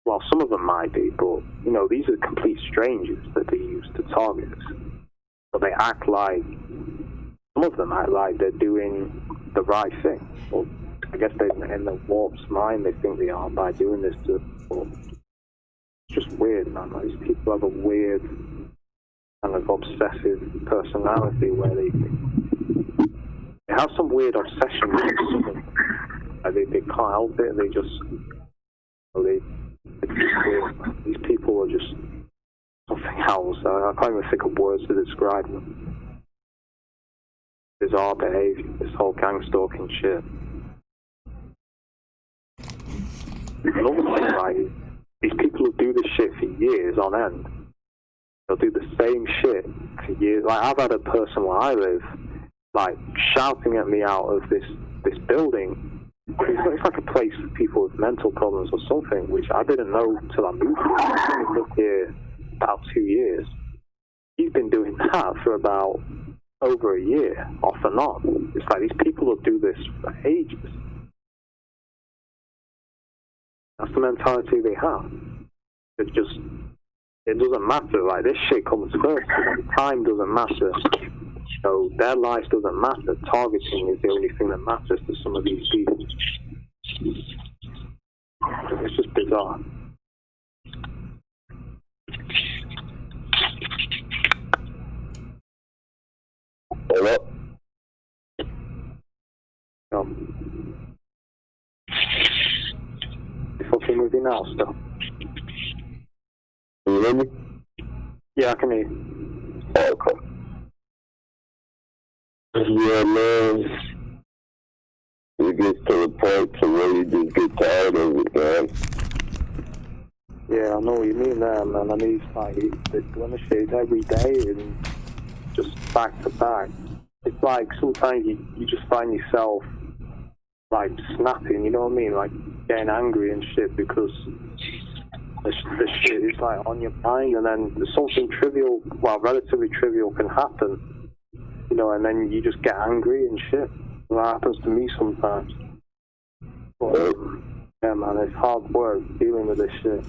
Well, some of them might be, but these are complete strangers that they use to target us. But they act like, some of them act like they're doing the right thing. Well, I guess in the warped mind, they think they are by doing this to us. It's just weird, man. Like, these people have a weird kind of obsessive personality where they have some weird obsession with something. Like they can't help it. They just, it's weird. These people are just something else. I can't even think of words to describe them. Bizarre behavior, this whole gang stalking shit. Another thing, like, these people who do this shit for years on end, they'll do the same shit for years. Like, I've had a person where I live, like, shouting at me out of this building. It's like a place for people with mental problems or something, which I didn't know till I moved here. I've only lived here about 2 years. He's been doing that for about over a year, off and on. It's like these people will do this for ages. That's the mentality they have. It doesn't matter. Like, this shit comes first. Time doesn't matter. So their life doesn't matter. Targeting is the only thing that matters to some of these people. It's just bizarre. Hello? You fucking moving now still? Can you hear me? Yeah, I can hear you. Oh, okay. Yeah, man. It gets to the point to where you just get tired of it, man. Yeah, I know what you mean there, man. I mean, it's like, they're doing this shit every day and just back to back. It's like sometimes you just find yourself like snapping, you know what I mean? Like getting angry and shit because the shit is like on your mind, and then something trivial, well, relatively trivial can happen, and then you just get angry and shit. And that happens to me sometimes. But, yeah, man, it's hard work dealing with this shit.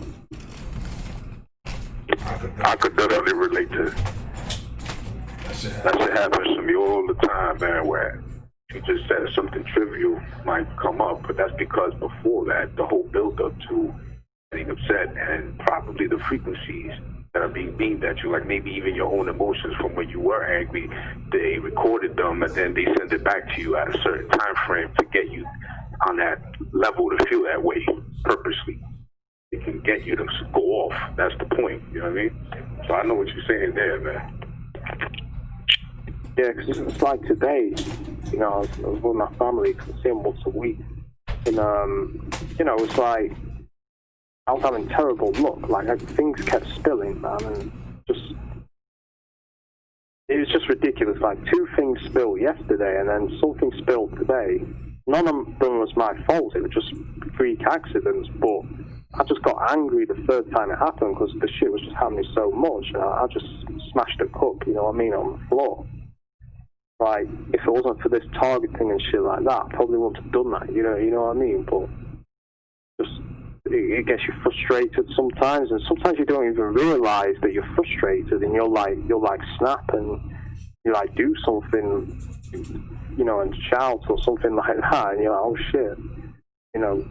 I could definitely relate to it. That shit happens to me all the time, man, where you just said something trivial might come up, but that's because before that, the whole build-up to getting upset and probably the frequencies that are being beamed at you, like maybe even your own emotions from when you were angry, they recorded them and then they send it back to you at a certain time frame to get you on that level to feel that way purposely. It can get you to go off. That's the point, you know what I mean? So I know what you're saying there, man. Yeah, because it's like today, you know, I was with my family, because I see them once a week, and, you know, it's like, I was having terrible luck, like, things kept spilling, man, and just, it was just ridiculous, like, 2 things spilled yesterday, and then something spilled today. None of them was my fault, it was just freak accidents, but I just got angry the third time it happened, because the shit was just happening so much, and I just smashed a cup, you know what I mean, on the floor. Like, if it wasn't for this targeting and shit like that, I probably wouldn't have done that, you know what I mean? But just, it gets you frustrated sometimes, and sometimes you don't even realise that you're frustrated, and you'll like snap and you like do something, you know, and shout or something like that, and you're like, oh shit, you know.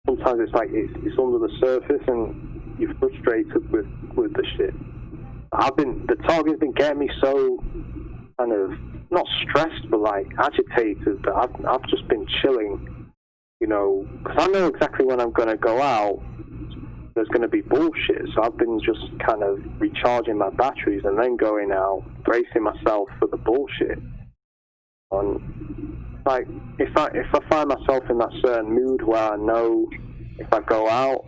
Sometimes it's like it's under the surface, and you're frustrated with the shit. The target's been getting me so kind of not stressed, but like agitated that I've just been chilling, you know, because I know exactly when I'm gonna go out. There's gonna be bullshit, so I've been just kind of recharging my batteries and then going out, bracing myself for the bullshit. And like if I find myself in that certain mood where I know if I go out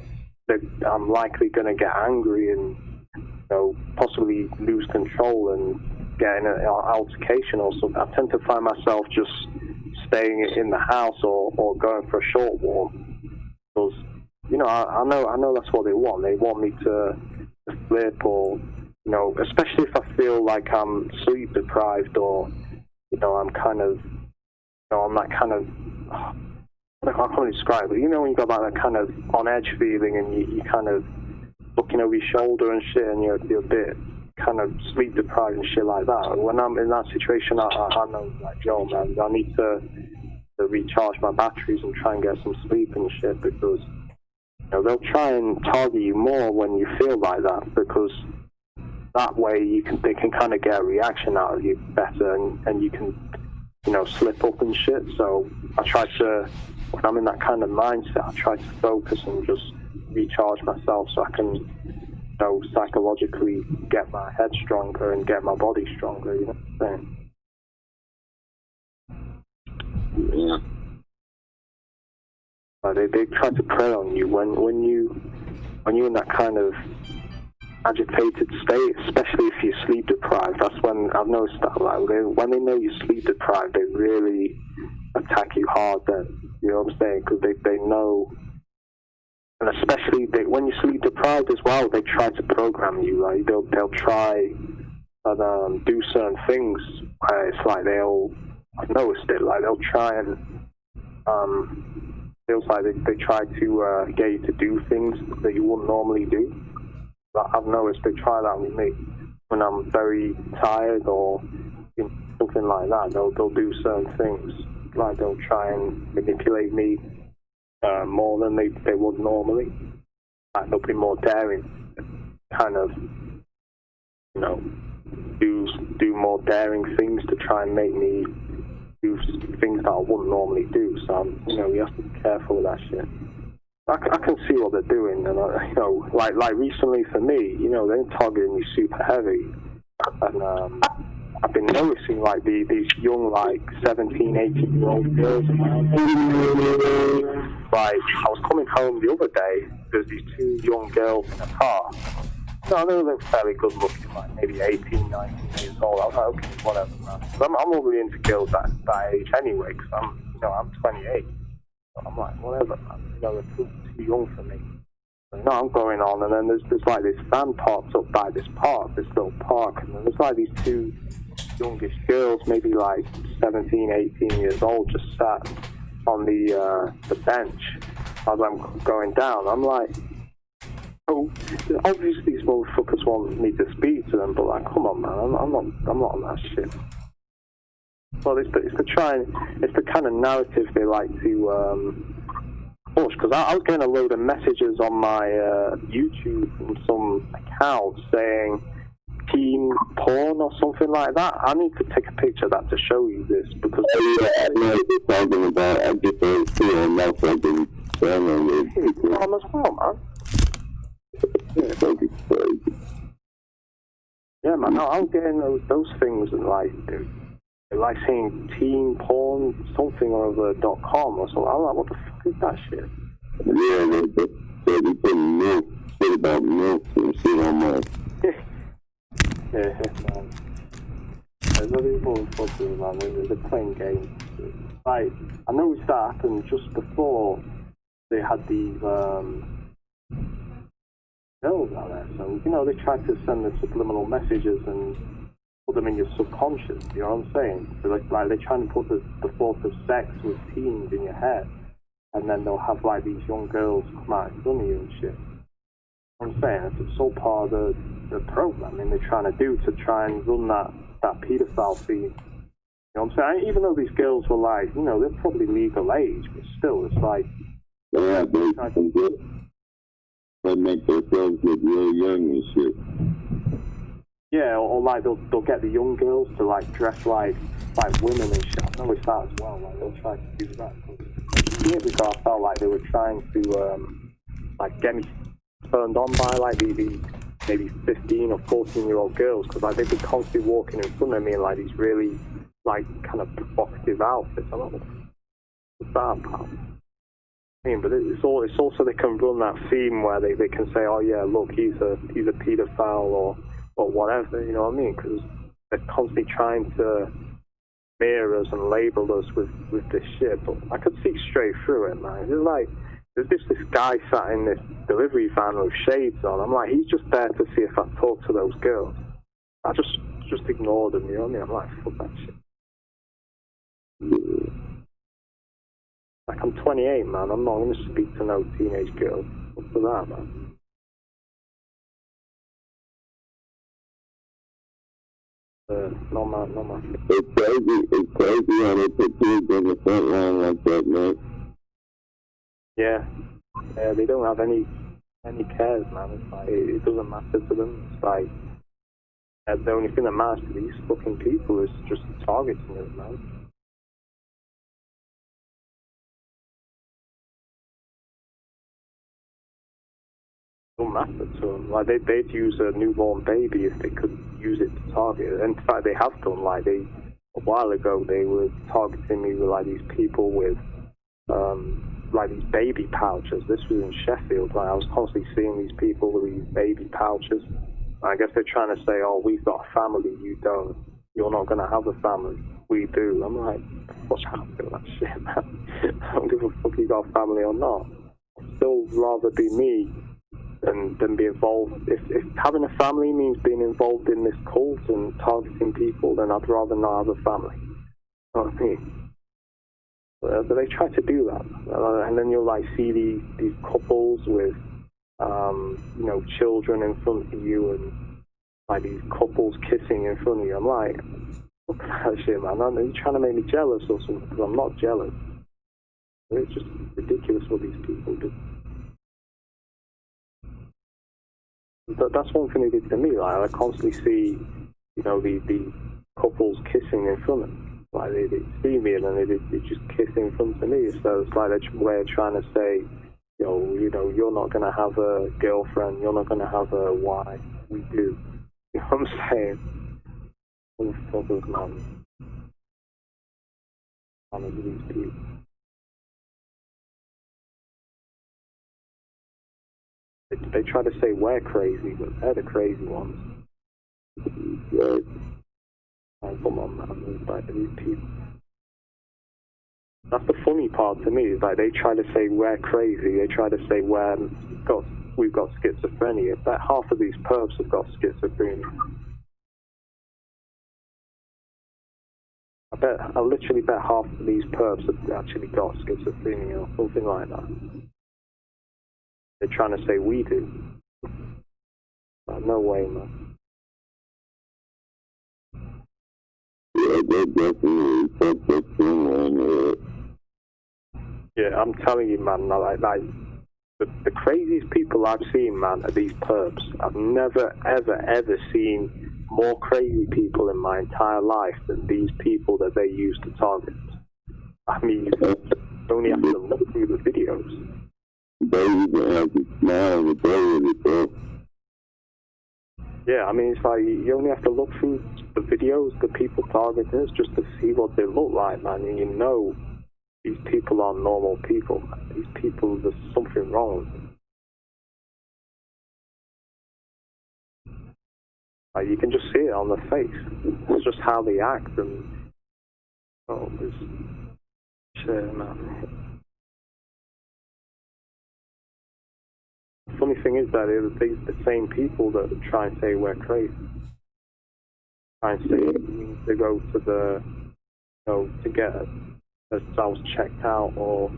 that I'm likely gonna get angry and, you know, possibly lose control and get in an altercation or something, I tend to find myself just staying in the house or going for a short walk, because, you know, I know that's what they want. They want me to flip, or, you know, especially if I feel like I'm sleep deprived, or, you know, I'm kind of, you know, I'm that kind of, I can't describe it. You know, when you got that kind of on edge feeling, and you kind of looking over your shoulder and shit, and you're a bit kind of sleep deprived and shit like that. When I'm in that situation, I know, like, yo, man, I need to recharge my batteries and try and get some sleep and shit, because, you know, they'll try and target you more when you feel like that, because that way they can kind of get a reaction out of you better, and you can, you know, slip up and shit. So I try to, when I'm in that kind of mindset, I try to focus and just recharge myself so I can, you know, psychologically get my head stronger and get my body stronger, you know what I'm saying? Yeah. They try to prey on you when you're in that kind of agitated state, especially if you're sleep deprived. That's when I've noticed that, like, when they know you're sleep deprived, they really attack you hard then, you know what I'm saying? Because they know, and especially when you're sleep deprived as well, they try to program you, like, they'll try and do certain things where it's like I've noticed it, like, they'll try and feels like they try to get you to do things that you wouldn't normally do. I've noticed they try that with me when I'm very tired or something like that. They'll do certain things, like they'll try and manipulate me more than they would normally. Like, they'll be more daring, kind of, you know, do more daring things to try and make me do things that I wouldn't normally do. So, you know, you have to be careful with that shit. I can see what they're doing, and you know, like recently for me, you know, they're targeting me super heavy, and I've been noticing like these young, like 17, 18-year-old girls. Like, I was coming home the other day, there's these 2 young girls in a car. No, they look fairly good looking, like maybe 18, 19 years old. I was like, okay, whatever, man. I'm not really into girls that age anyway, because I'm 28. So I'm like, whatever, man. You know, they're too young for me. So, you know, I'm going on, and then there's like this van parked up by this little park, and then there's like these 2 youngish girls, maybe like 17, 18 years old, just sat on the bench as I'm going down. I'm like, oh, obviously these motherfuckers want me to speak to them, but like, come on, man, I'm not on that shit. Well, it's the kind of narrative they like to push, because I was getting a load of messages on my YouTube from some accounts saying teen porn or something like that. I need to take a picture of that to show you this, because I know what you're talking about. I just don't see on that fucking channel. It's porn as well, man. Yeah, that'd be crazy. Yeah, man, I was getting those things and like saying teen porn something or other.com or something. I'm like, what the fuck is that shit? Yeah, they put milk, shit about milk and shit on my... Yeah, man. There's other people fucking, man. They're playing games. Like, I noticed that happened just before they had these girls out there. So, you know, they tried to send the subliminal messages and put them in your subconscious, you know what I'm saying? So like they're trying to put the thought of sex with teens in your head, and then they'll have like these young girls come out in front of you and shit. You know what I'm saying? It's all part of the programming they're trying to do to try and run that paedophile theme. You know what I'm saying? Even though these girls were like, you know, they're probably legal age, but still, it's like... Yeah, they make themselves look real young and shit. Yeah, or like they'll get the young girls to like dress like women and shit. I've noticed that as well. Like they'll try to do that. Years ago, I felt like they were trying to like get me turned on by like these maybe 15 or 14-year-old girls, because like they'd be constantly walking in front of me in like these really like kind of provocative outfits. I don't know what's that about. I mean, but it's also they can run that theme where they can say, oh yeah, look, he's a paedophile or whatever, you know what I mean? Because they're constantly trying to mirror us and label us with this shit. But I could see straight through it, man. It's like there's this guy sat in this delivery van with shades on. I'm like, he's just there to see if I talk to those girls. I just ignored him, you know what I mean? I'm like, fuck that shit. Like, I'm 28, man. I'm not going to speak to no teenage girls. What's for that, man? Not my It's crazy how they put kids in the front line like that, man. Yeah, they don't have any cares, man. It's like, it doesn't matter to them. It's like, the only thing that matters to these fucking people is just targeting them, man. Don't matter to them. Like they'd use a newborn baby if they could use it to target. In fact, they have done. Like a while ago, they were targeting me with like these people with like these baby pouches. This was in Sheffield. Like I was constantly seeing these people with these baby pouches. I guess they're trying to say, oh, we've got a family, you don't. You're not going to have a family. We do. I'm like, what's happening with that shit, man? I don't give a fuck if you got a family or not. I'd still rather be me than be involved. If having a family means being involved in this cult and targeting people, then I'd rather not have a family. You know what I mean? But they try to do that. And then you'll like see these couples with you know, children in front of you, and like these couples kissing in front of you. I'm like, look at that shit, man. Are you trying to make me jealous or something? Because I'm not jealous. It's just ridiculous what these people do. That's one thing they did to me. Like I constantly see, you know, the couples kissing in front of me. Like they see me and then they just kiss in front of me. So it's like they're trying to say, you know, you're not going to have a girlfriend, you're not going to have a wife. We do. You know what I'm saying? What the fuck is man? These people. They try to say we're crazy, but they're the crazy ones. Right. Like, come on, man. It's like these people. That's the funny part to me, is like they try to say we're crazy, they try to say we've got schizophrenia, but half of these perps have got schizophrenia. I literally bet half of these perps have actually got schizophrenia or something like that. They're trying to say we do. But no way, man. Yeah, they definitely put this thing on it. Yeah, I'm telling you, man, like the craziest people I've seen, man, are these perps. I've never, ever seen more crazy people in my entire life than these people that they use to target. I mean, you only have to look through the videos. They even have to smile with their Yeah, I mean, it's like you only have to look through the videos, the people targeted, just to see what they look like, man. And you know these people aren't normal people. These people, there's something wrong with them. Like, you can just see it on their face. It's just how they act, and there's shit, man. The funny thing is that they're the same people that try and say we're crazy. Try and say it means to go to the, to get ourselves checked out, or,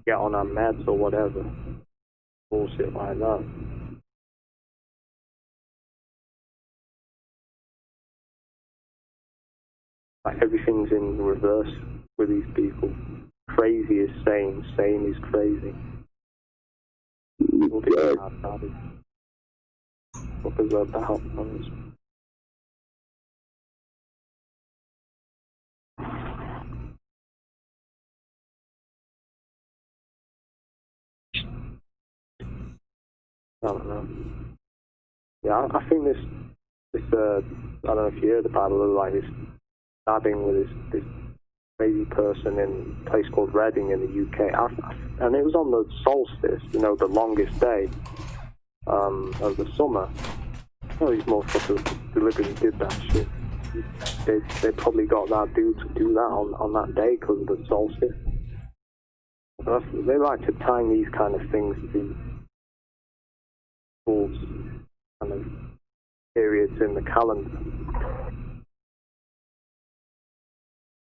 get on our meds or whatever. Bullshit like that. Like, everything's in reverse with these people. Crazy is sane, sane is crazy. What is that about? I don't know. Yeah, I think this I don't know if you heard about it, like this stabbing with this crazy person in a place called Reading in the UK, and it was on the solstice, the longest day of the summer. These motherfuckers deliberately did that shit. They probably got that dude to do that on that day because of the solstice. They like to time these kind of things to false kind of periods in the calendar.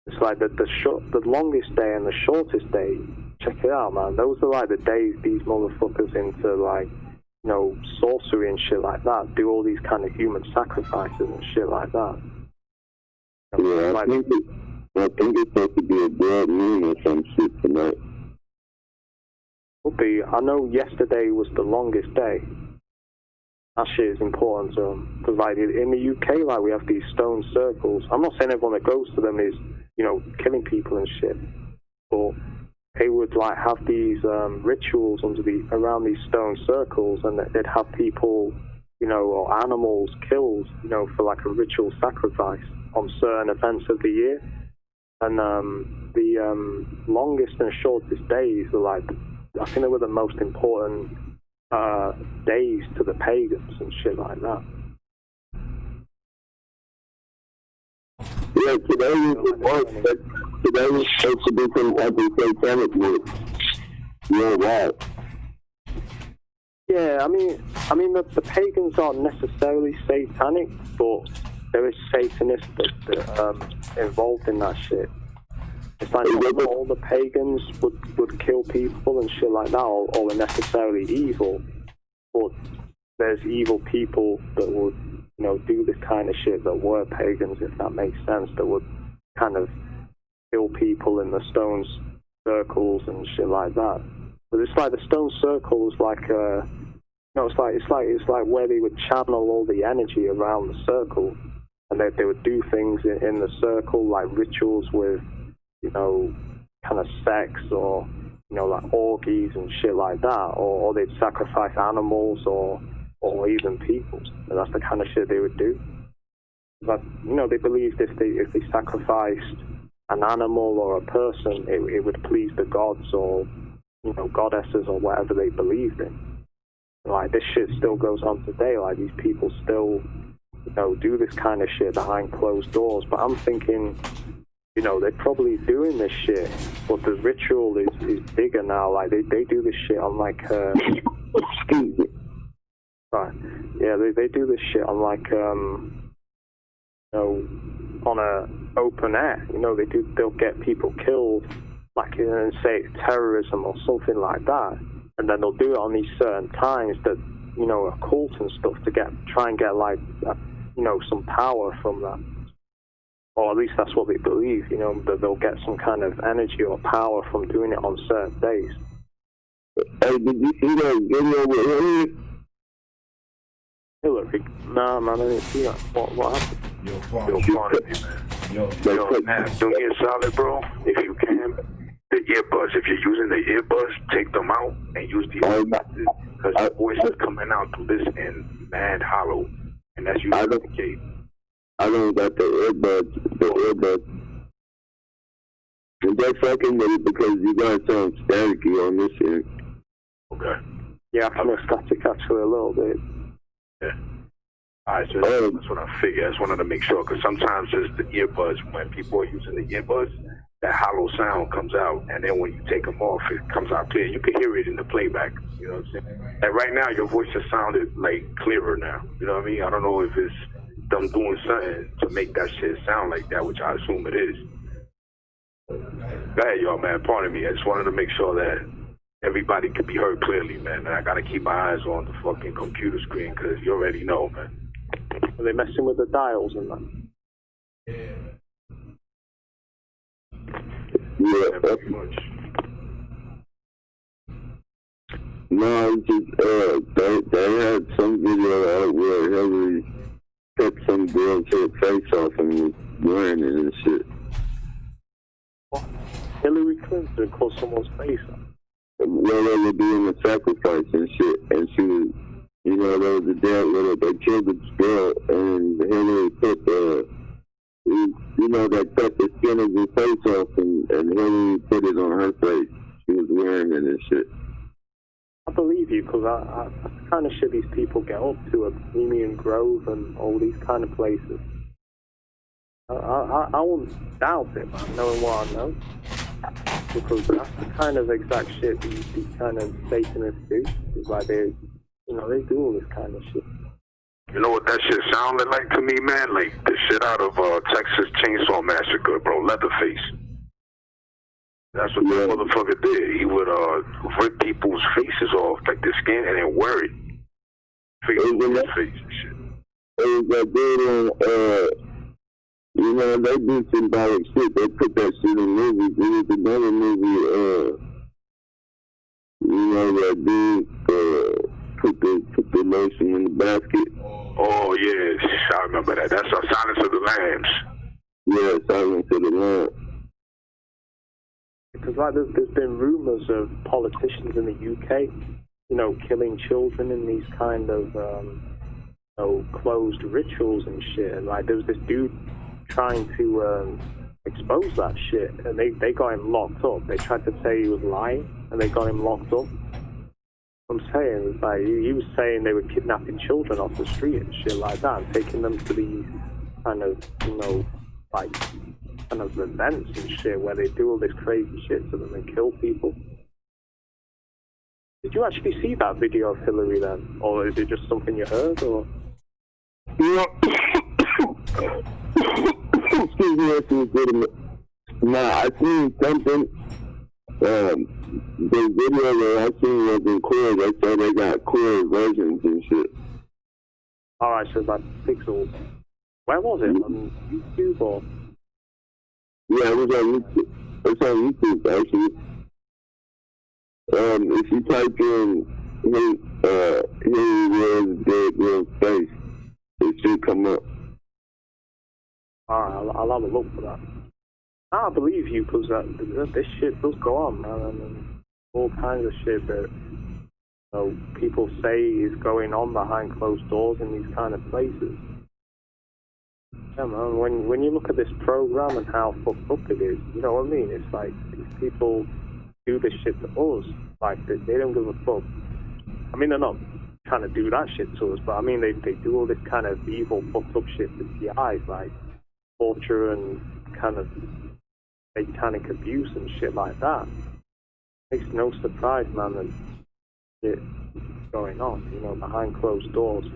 It's like the longest day and the shortest day. Check it out, man. Those are like the days these motherfuckers into like, sorcery and shit like that, do all these kind of human sacrifices and shit like that. Yeah, I think it's supposed to be a blood moon or some shit tonight. Would be. I know yesterday was the longest day. That shit is important to them. Because like in the UK, like we have these stone circles. I'm not saying everyone that goes to them is, killing people and shit. But they would like have these rituals around these stone circles, and they'd have people, or animals killed, for like a ritual sacrifice on certain events of the year. And the longest and shortest days were like, I think they were the most important days to the pagans and shit like that. Yeah, today was supposed to be some type of satanic work. Why? Yeah, I mean the pagans aren't necessarily satanic, but there is Satanists that involved in that shit. It's like not all the pagans would kill people and shit like that, or are necessarily evil, but there's evil people that would, do this kind of shit that were pagans, if that makes sense, that would kind of kill people in the stone circles and shit like that. But it's like the stone circles, like it's like where they would channel all the energy around the circle, and they would do things in the circle, like rituals with, kind of sex, or like orgies and shit like that, or they'd sacrifice animals or even people. And that's the kind of shit they would do. But they believed if they sacrificed an animal or a person, it would please the gods or goddesses or whatever they believed in. Like, this shit still goes on today. Like, these people still do this kind of shit behind closed doors. But I'm thinking, they're probably doing this shit, but the ritual is bigger now. Like, they do this shit on like excuse me. Right. Yeah, they do this shit on like on a open air. They'll get people killed, like in, say, terrorism or something like that, and then they'll do it on these certain times that are cult and stuff to try and get like some power from that, or at least that's what they believe. That they'll get some kind of energy or power from doing it on certain days. Hey, did you see that video with Hillary? Hillary? Nah, man, I didn't see that. What happened? Yo, pardon me, man. Yo, Nap, do me a solid, bro, if you can. The earbuds, if you're using the earbuds, take them out and use the Because your voice is coming out through this end mad hollow, and that's usually the case. I don't got the earbuds. And they're fucking with it because you guys sound staticky on this end. Okay. Yeah, I feel static actually a little bit. Yeah. Alright, so that's what I figured. I just wanted to make sure, because sometimes just the earbuds, when people are using the earbuds, that hollow sound comes out, and then when you take them off, it comes out clear. You can hear it in the playback, you know what I'm saying? And right now, your voice just sounded, like, clearer now, you know what I mean? I don't know if it's them doing something to make that shit sound like that, which I assume it is. Go ahead, y'all, man. Pardon me. I just wanted to make sure that everybody could be heard clearly, man. And I got to keep my eyes on the fucking computer screen, because you already know, man. Are they messing with the dials and that? Yeah, pretty much. No, it's just, they had some video out where Hillary cut some girl's face off and was wearing it and shit. What? Hillary Clinton cut someone's face off? Well, they were doing a sacrifice and shit, and she was, you know, there was a dead little, they killed this girl, and Hillary put you know, they cut the skin of his face off, and Hillary put it on her face. She was wearing it and shit. I believe you, because that's the kind of shit these people get up to at Bohemian Grove and all these kind of places. I wouldn't doubt it, man, knowing what I know. Because that's the kind of exact shit these kind of Satanists do. It's like they do all this kind of shit. You know what that shit sounded like to me, man? Like the shit out of Texas Chainsaw Massacre, bro. Leatherface. That's what that motherfucker did. He would rip people's faces off, like the skin, and then wear it. Figure his face and shit. It was that dude you know, they do symbolic shit. They put that shit in movies. There was another movie, you know, that dude put the lotion in the basket. Oh, yes, I remember that. That's Silence of the Lambs. Yeah, Silence of the Lambs. Because like there's been rumors of politicians in the UK, you know, killing children in these kind of closed rituals and shit. And like there was this dude trying to expose that shit, and they got him locked up. They tried to say he was lying, and they got him locked up. I'm saying, it's like he was saying they were kidnapping children off the street and shit like that, and taking them to these kind of, you know, like kind of events and shit where they do all this crazy shit to them and kill people. Did you actually see that video of Hillary then, or is it just something you heard, or? Yeah. Excuse me, that's legitimate. Nah, I seen something. The video that I seen was in core. They said they got core versions and shit. Alright, so it's like pixels. Where was it? On YouTube or? Yeah, it was on YouTube. It's on YouTube, actually. If you type in Hillary was dead girl's face, it should come up. Alright, I'll have a look for that. I believe you, because this shit does go on, man, and all kinds of shit that people say is going on behind closed doors in these kind of places. Yeah, man, when you look at this program and how fucked up it is, you know what I mean? It's like these people do this shit to us, like they don't give a fuck. I mean, they're not trying to do that shit to us, but I mean, they do all this kind of evil, fucked up shit to the eyes, like torture and kind of satanic abuse and shit like that. Makes no surprise, man, that shit going on, you know, behind closed doors.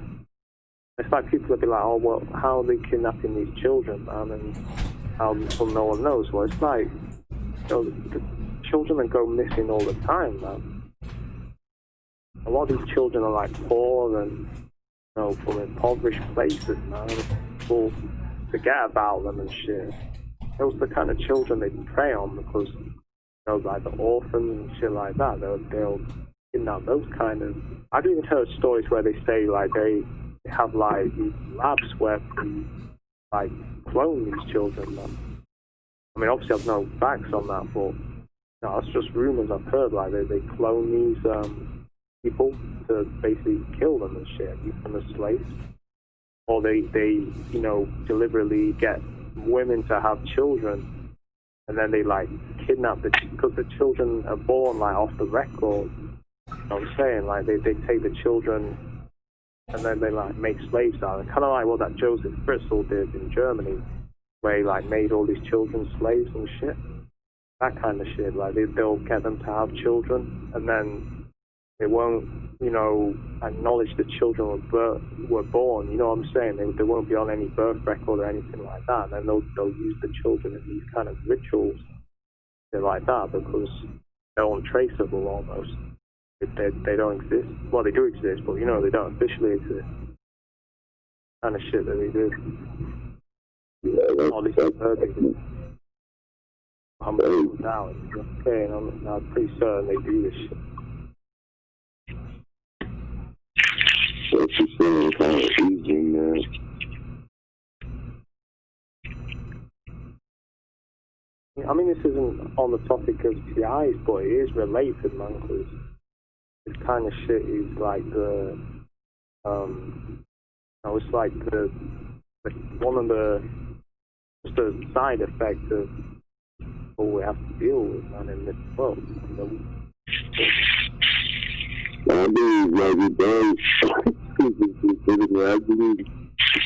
It's like people would be like, oh, well, how are they kidnapping these children, man, and how no one knows? Well, it's like, you know, the children that go missing all the time, man. A lot of these children are like poor and, you know, from impoverished places, man. People forget about them and shit. Those are the kind of children they prey on, because, you know, like the orphans and shit like that, they'll kidnap those kind of... I've even heard stories where they say, like, they have, like, these labs where they, like, clone these children, man. I mean, obviously I've no facts on that, but, you know, it's just rumors I've heard, like, they clone these people to basically kill them and shit, use them as slaves. Or they deliberately get women to have children, and then they like kidnap because the children are born like off the record. You know what I'm saying? Like they take the children and then they like make slaves out of them. Kind of like what that Joseph Fritzl did in Germany, where he like made all these children slaves and shit. That kind of shit. Like they'll get them to have children, and then they won't, acknowledge the children were born. You know what I'm saying? They won't be on any birth record or anything like that. And then they'll use the children in these kind of rituals, shit like that, because they're untraceable almost. They don't exist. Well, they do exist, but they don't officially exist. Kind of shit that they do. At least I've heard it. I'm now, okay, and I'm pretty certain they do this shit. What you saying kind of easy, man. I mean, this isn't on the topic of TIs, but it is related, man, because this kind of shit is like it's like one of the side effects of what we have to deal with, man, in this world. I believe like it does. I believe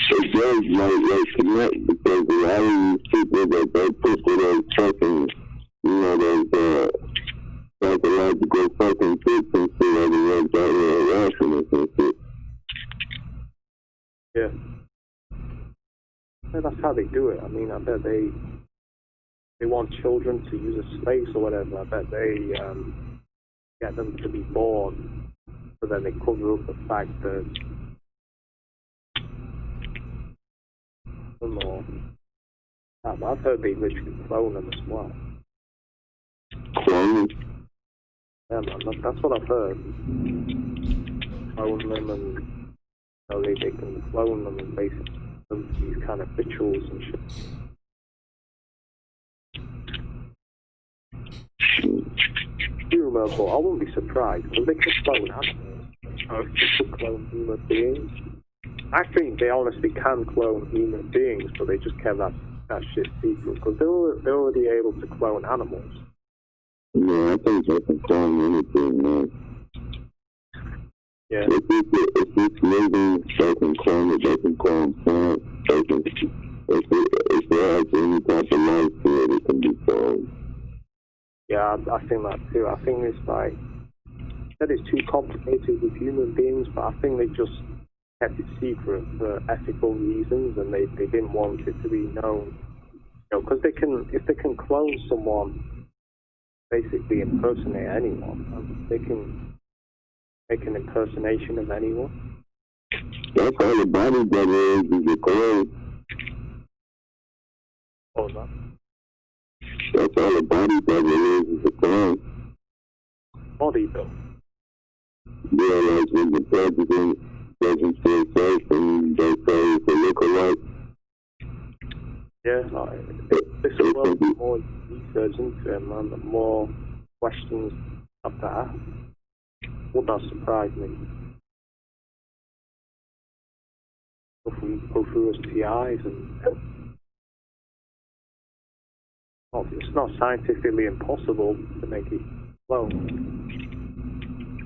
it does like connect, because a lot of these people that they put for those fucking, those psychological fucking tips and shit, like the ones that were rational and shit. Yeah. Yeah, that's how they do it. I mean, I bet they want children to use as slaves or whatever. I bet they get them to be born, so then they cover up the fact that I've heard they literally clone them as well. Clone? Yeah, man, that's what I've heard. Clone them, and they can clone them and basically do these kind of rituals and shit. Humor, but I wouldn't be surprised, because they could clone animals. They could clone human beings. Actually, they honestly can clone human beings, but they just kept that shit secret, because they're already able to clone animals. Yeah, I think they can clone anything, man. Yeah. If it's living, they can clone it, they can clone plants, if there has any type of life to it, it can be cloned. Yeah, I think that too. I think it's like, that is too complicated with human beings, but I think they just kept it secret for ethical reasons, and they didn't want it to be known. Because if they can clone someone, basically impersonate anyone, they can make an impersonation of anyone. That's all the bodybuilder is a clone. Oh, no. That's all the bodybuilder is a clone. Bodybuilder? Yeah, like when the president doesn't feel safe and they say it's a lookalike. Yeah, this is well more research into it, man, the more questions have to ask. Would not surprise me. If we go through as TIs and it's not scientifically impossible to make it clone.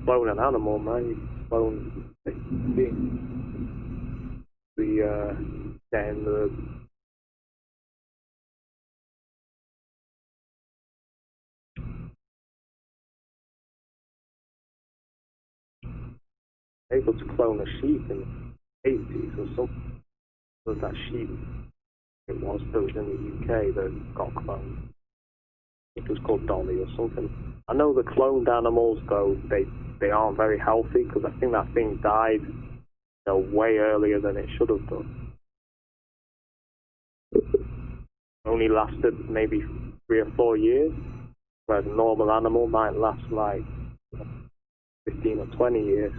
Clone an animal, man. You can clone a being. Getting the able to clone a sheep in the 80s or something. Was that sheep? It was in the UK that got cloned. It was called Dolly or something. I know the cloned animals, though, they aren't very healthy, because I think that thing died way earlier than it should have done. Only lasted maybe 3 or 4 years, whereas a normal animal might last like 15 or 20 years.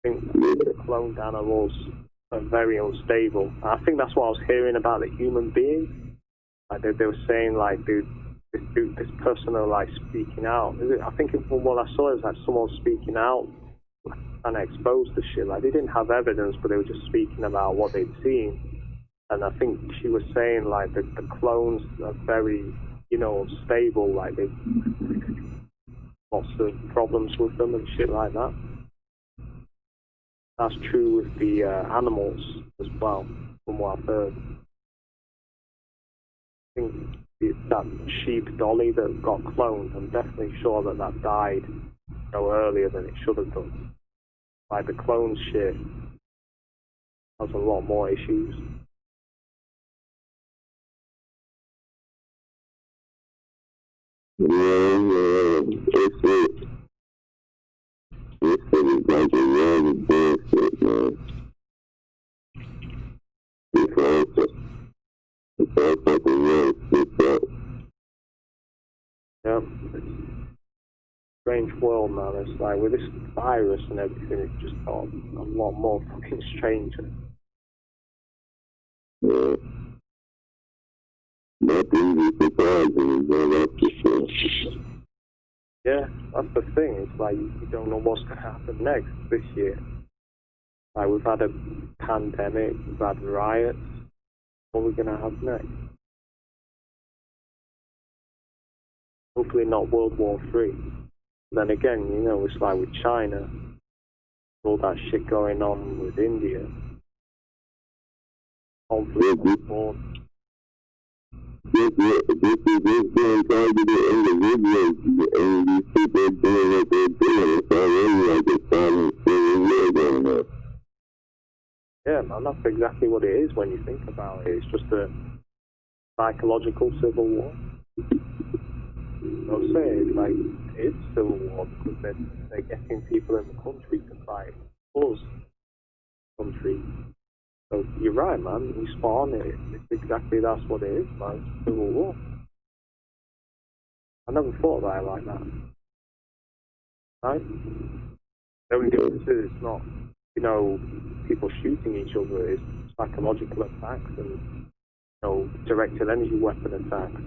I think the cloned animals are very unstable. I think that's what I was hearing about the human being. Like they were saying, like, this person are like speaking out. I think from what I saw, it was like someone speaking out and exposed the shit. Like they didn't have evidence, but they were just speaking about what they'd seen. And I think she was saying like the clones are very, unstable. Like they lots of problems with them and shit like that. That's true with the animals as well, from what I've heard. I think that sheep dolly that got cloned, I'm definitely sure that died earlier than it should have done. Like the clone shit has a lot more issues. This shit is like a really bullshit, man. It's all fucking real shit up. Yeah, it's a strange world, man. It's like with this virus and everything, it's just got a lot more fucking stranger. Yeah. Nothing is surprising, man. That's for sure. Yeah, that's the thing. It's like you don't know what's going to happen next this year. Like we've had a pandemic, we've had riots. What are we going to have next? Hopefully not World War III. Then again, it's like with China, all that shit going on with India. Conflict on board. This is being targeted individuals, and these people are doing what they're doing. It's already like a silent civil war going on. Yeah, man, that's exactly what it is when you think about it. It's just a psychological civil war. I'll say it's like it's civil war because they're getting people in the country to fight us country. So you're right, man. You spot on it. It's exactly that's what it is, man. It's civil war. I never thought about it like that. Right? The only difference is it's not, people shooting each other. It's psychological attacks and, directed energy weapon attacks.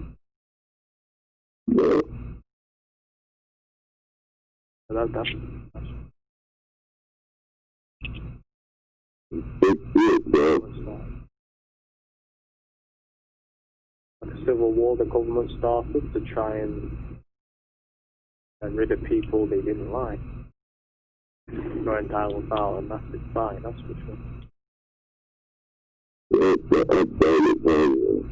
Yeah. So that's It's it, bro. like a civil war the government started to try and get rid of people they didn't like. Going down without a massive fight, that's for sure. It's the updated version.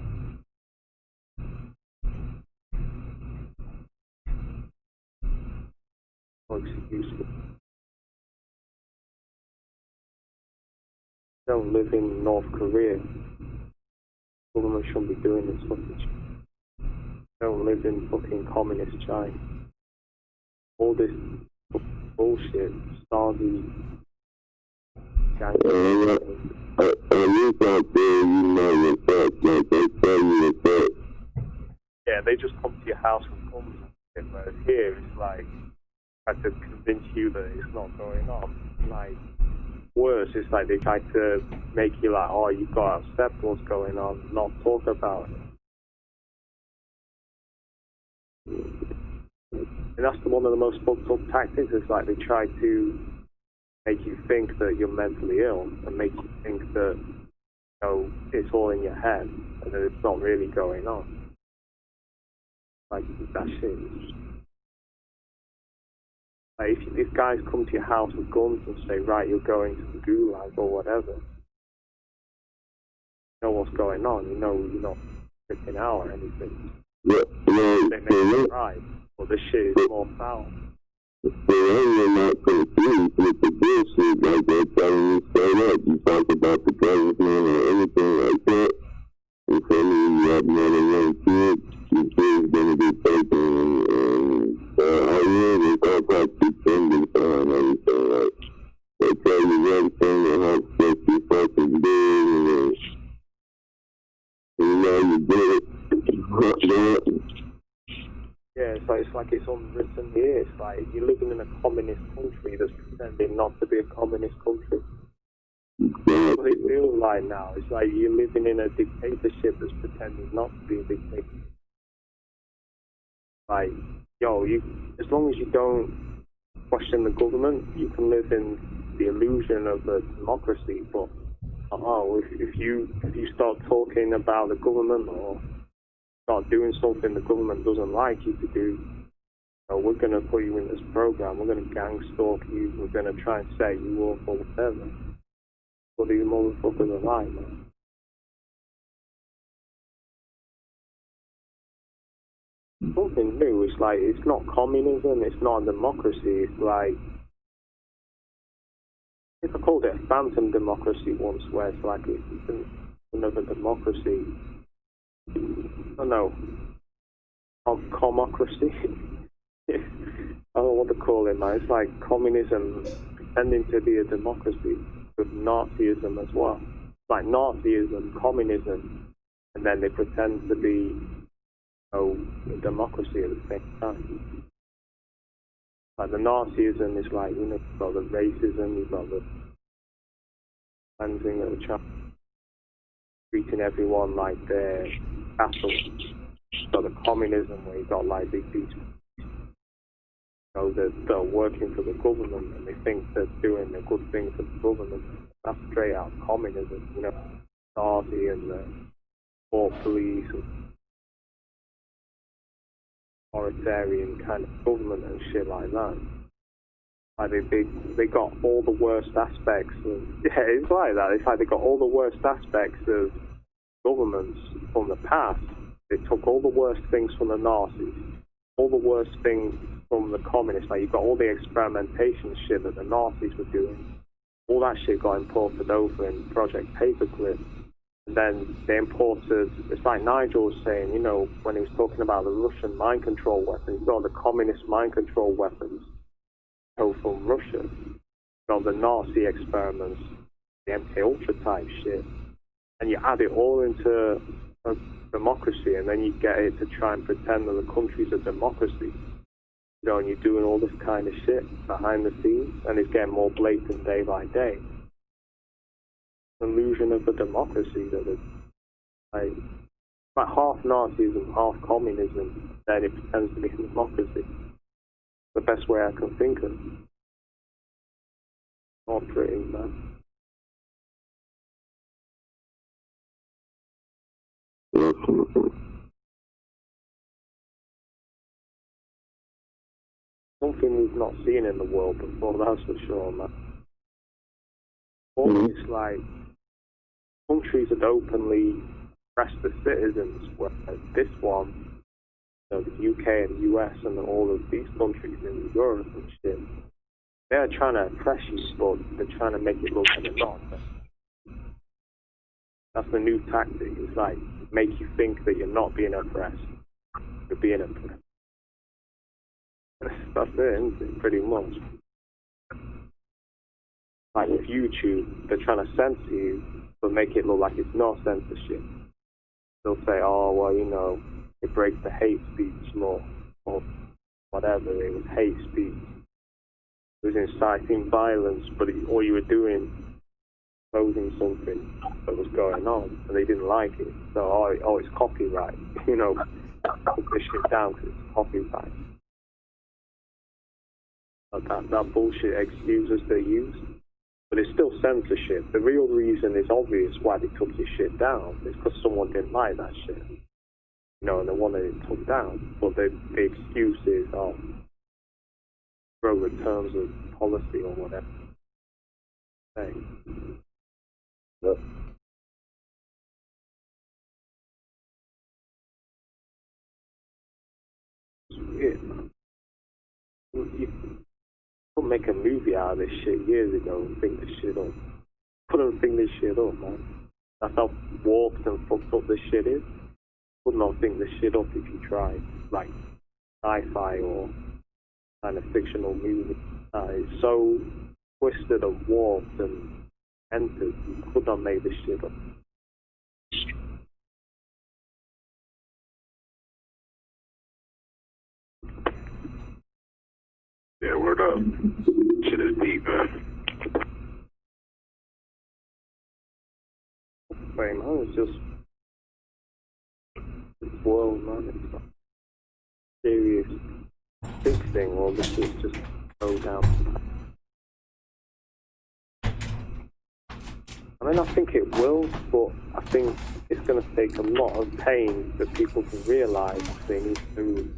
Excuse. Don't live in North Korea. Government shouldn't be doing this fucking shit. Don't live in fucking communist China. All this bullshit, Stasi, At least out there, your facts. Like, they tell you the facts. yeah, they just come to your house with guns and shit, whereas here it's like, try to convince you that it's not going on. Like, worse, it's like they try to make you like, oh, you've got to accept what's going on, not talk about it. And that's one of the most fucked up tactics, is like they try to make you think that you're mentally ill and make you think that, it's all in your head and that it's not really going on. Like, that shit. Like, if guys come to your house with guns and say, right, you're going to the gulag or whatever, you know what's going on, you're not freaking out or anything. Yeah, They make it right, but this shit is more foul. You're not confused with the bullshit, like they're telling you straight up. You talk about the government or anything like that, and tell me you have another young kid, your kid's gonna be taken, and I really thought that you can be fine, everything, like, they tell you everything and how stuff you fucking did, and you did it. Yeah, it's like it's unwritten here. It's like you're living in a communist country that's pretending not to be a communist country. That's what it feels like now. It's like you're living in a dictatorship that's pretending not to be a dictatorship. Like, yo, as long as you don't question the government, you can live in the illusion of a democracy. But if you start talking about the government or start doing something the government doesn't like you to do, we're going to put you in this program, we're going to gang stalk you, we're going to try and set you up or whatever. What do you motherfuckers are like, man? Something new. It's like, it's not communism, it's not a democracy. It's like, I called it a phantom democracy once, where it's like it's another democracy. I don't know, comocracy. I don't know what to call it, man. It's like communism pretending to be a democracy with Nazism as well. It's like Nazism, communism, and then they pretend to be a democracy at the same time. Like the Nazism is like, you've got the racism, you've got the cleansing of the child, treating everyone like they're cattle. You've got the communism where you've got like these that are working for the government and they think they're doing a good thing for the government. That's straight out communism, Nazi and the sport police and authoritarian kind of government and shit like that. Like they got all the worst aspects of, it's like that. It's like they got all the worst aspects of governments from the past. They took all the worst things from the Nazis, all the worst things from the communists. Like you've got all the experimentation shit that the Nazis were doing. All that shit got imported over in Project Paperclip. And then they imported, it's like Nigel was saying, when he was talking about the Russian mind control weapons, you've got the communist mind control weapons from Russia. You've got the Nazi experiments, the MK Ultra type shit. And you add it all into a democracy, and then you get it to try and pretend that the country's a democracy. And you're doing all this kind of shit behind the scenes, and it's getting more blatant day by day. Illusion of a democracy that is like half Nazism, half communism, then it pretends to be a democracy. The best way I can think of. Not pretty, man. Something we've not seen in the world before, that's for sure, man. Or it's like countries that openly oppress the citizens, whereas this one, the UK and the US and all of these countries in Europe and shit, they're trying to oppress you, but they're trying to make it look like they're not. That's the new tactic. It's like, make you think that you're not being oppressed. You're being oppressed. That's it, isn't it? Pretty much. Like with YouTube, they're trying to censor you, but make it look like it's not censorship. They'll say, oh, well, it breaks the hate speech law, or whatever, it was hate speech. It was inciting violence, but all you were doing, exposing something that was going on, and they didn't like it. So, it's copyright, put this shit down because it's copyright. But that bullshit excuses they use. But it's still censorship. The real reason is obvious why they took your shit down. It's because someone didn't like that shit. And they wanted it took down. But the excuse is, throw the terms of policy or whatever. Hey. But it's weird, man. You couldn't make a movie out of this shit years ago and think this shit up. Couldn't think this shit up, man. That's how warped and fucked up this shit is. Could not think this shit up if you tried. Like sci-fi or kind of fictional movie. It's so twisted and warped and entered. You could not make this shit up. Yeah, word up. Shit is deep, man. Man, it's just this world, man. It's serious big thing, or this is just go down. I mean, I think it will, but I think it's going to take a lot of pain for people to realise they need to.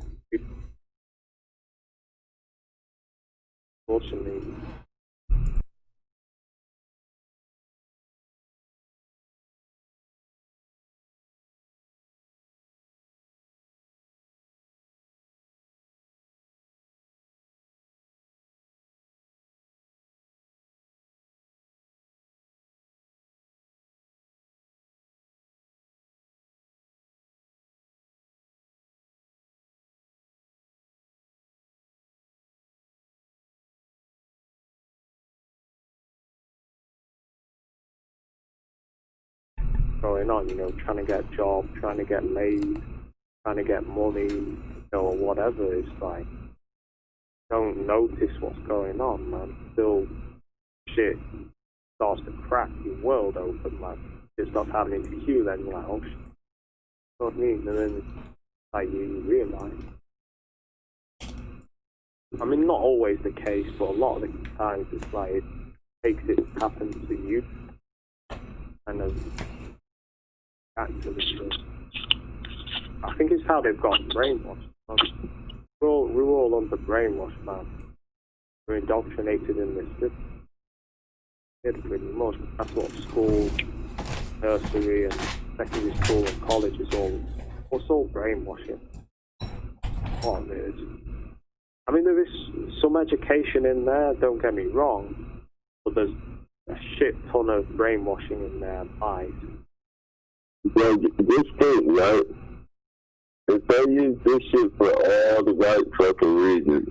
Unfortunately. Going on, you know, trying to get a job, trying to get laid, trying to get money, you know, or whatever. It's like, don't notice what's going on, man. Still, shit starts to crack your world open, man. It starts happening to you, then you're like, oh shit. You know what I mean? And then, like, you realise. I mean, not always the case, but a lot of the times it's like, it takes it to happen to you. Kind of. Actually, I think it's how they've got brainwashed. We were all under brainwash, man. We're indoctrinated in this system. Pretty much. That's what school, nursery, and secondary school and college is all. It's all brainwashing. What it is. I mean, there is some education in there. Don't get me wrong, but there's a shit ton of brainwashing in there. Well, this thing, right? If they use this shit for all the right fucking reasons,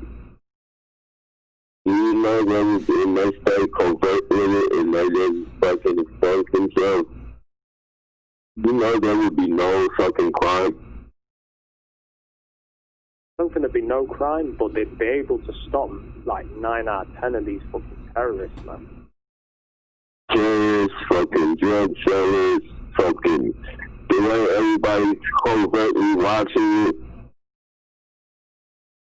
you know they stay covert with it and they just fucking expose themselves, you know there would be no fucking crime. I don't think there'd be no crime, but they'd be able to stop like 9 out of 10 of these fucking terrorists, man. Terrorists, fucking drug sellers, fucking the way everybody's covertly watching it.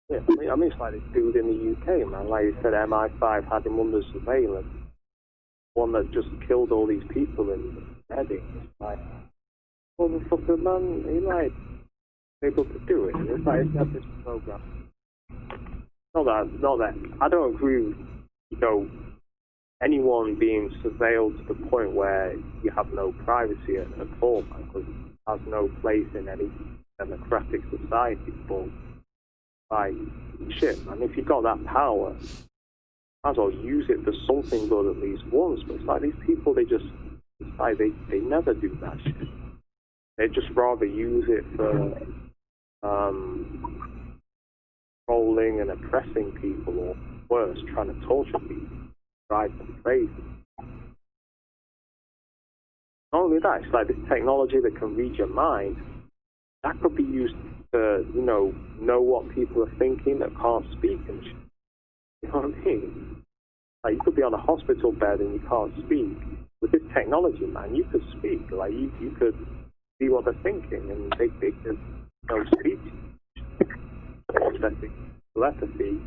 Yeah, I mean, it's like this dude in the UK, man. Like you said, MI5 had him under surveillance. One that just killed all these people in Reading. It's like, motherfucker, man, he like able to do it. It's like he had this program. Not that. I don't agree with, you know, anyone being surveilled to the point where you have no privacy at all, man, because it has no place in any democratic society. But, like, shit, man, if you got that power, might as well use it for something good at least once. But it's like these people, it's like they never do that shit. They'd just rather use it for trolling and oppressing people, or worse, trying to torture people. Drive them crazy. Not only that, it's like this technology that can read your mind. That could be used to, you know what people are thinking that can't speak and shit. You know what I mean? Like, you could be on a hospital bed and you can't speak. With this technology, man, you could speak. Like, you could see what they're thinking, and they could, you know, speak. Telepathy.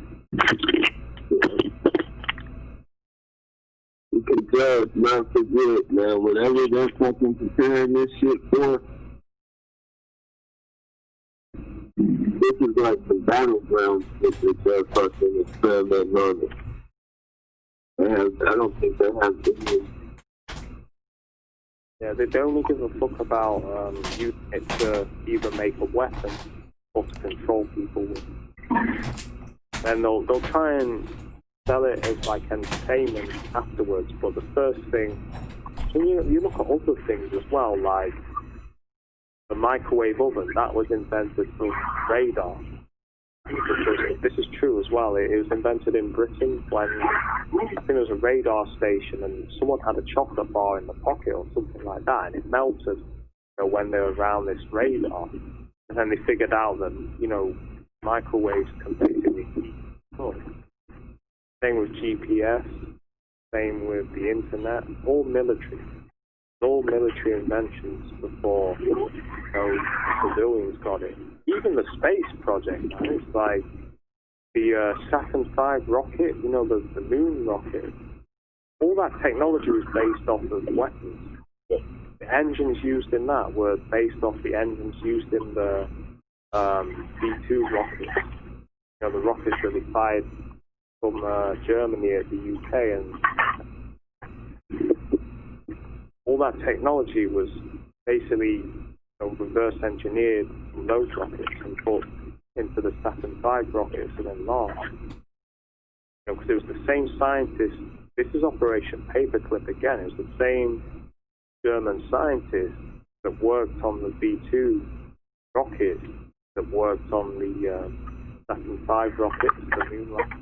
You can just not forget, man, whatever they're fucking preparing this shit for, this is like the battleground shit that they're fucking experimenting on it. I don't think they have any. Yeah, they only give a fuck about using it to either make a weapon or to control people with. And they'll try and sell it as like entertainment afterwards, but the first thing, when you look at other things as well, like the microwave oven, that was invented from radar. This is true as well. It was invented in Britain when I think there was a radar station and someone had a chocolate bar in the pocket or something like that, and it melted, you know, when they were around this radar. And then they figured out that, you know, microwaves can basically heat up. Same with GPS, same with the internet, all military. all military inventions before civilians got it. Even the space project, man, it's like the Saturn V rocket, the moon rocket. All that technology was based off of weapons. The engines used in that were based off the engines used in the V2 rockets. The rockets that they fired from Germany at the UK, and all that technology was basically reverse engineered from those rockets and put into the Saturn V rockets and then launched. Because it was the same scientist. This is Operation Paperclip again. It was the same German scientist that worked on the V2 rocket that worked on the Saturn V rockets, the moon rocket.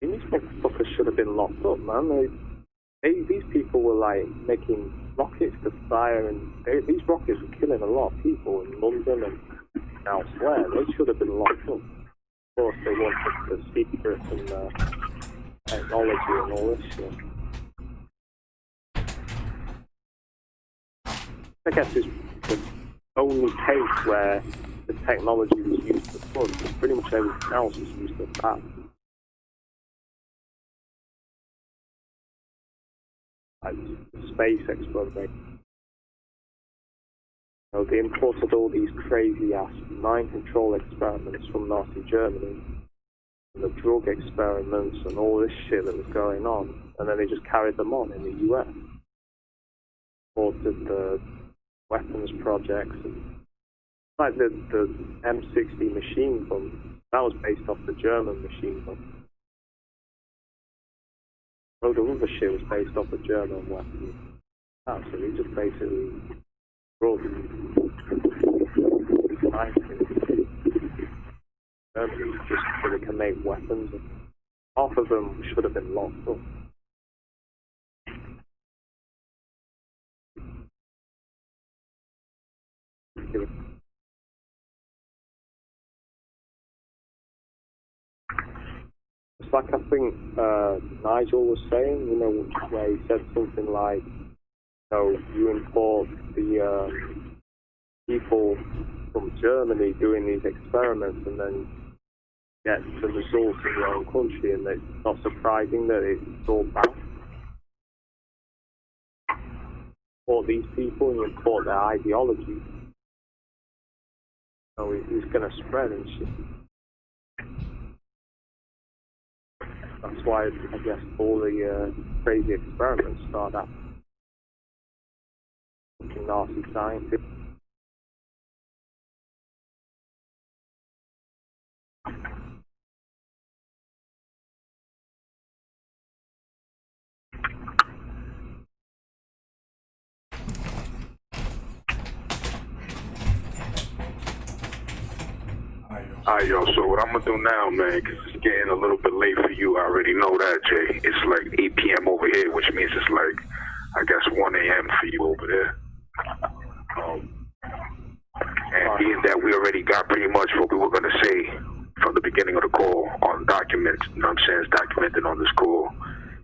These motherfuckers should have been locked up, man. These people were like making rockets to fire, and these rockets were killing a lot of people in London and elsewhere. They should have been locked up. Of course, they wanted the secrets and technology and all this shit. I guess it's the only case where the technology was used for fun, because pretty much everything else was used for that. Like space exploration. They imported all these crazy-ass mind control experiments from Nazi Germany, and the drug experiments and all this shit that was going on, and then they just carried them on in the US. Imported the weapons projects, and like the M60 machine gun, that was based off the German machine gun. Oh, the other shit was based off the German weapons. Absolutely, just basically brought Germany just so they can make weapons. Half of them should have been locked up. It's like I think Nigel was saying, where he said something like, you import the people from Germany doing these experiments and then get the results in your own country, and it's not surprising that it's all bad. Import these people and you import their ideology. It's going to spread and shit. That's why I guess all the crazy experiments start out. Nazi scientists. Alright, yo, so what I'm gonna do now, man, because it's getting a little bit late for you, I already know that, Jay. It's like 8 p.m. over here, which means it's like, I guess, 1 a.m. for you over there. And being that we already got pretty much what we were gonna say from the beginning of the call on documents, it's documented on this call.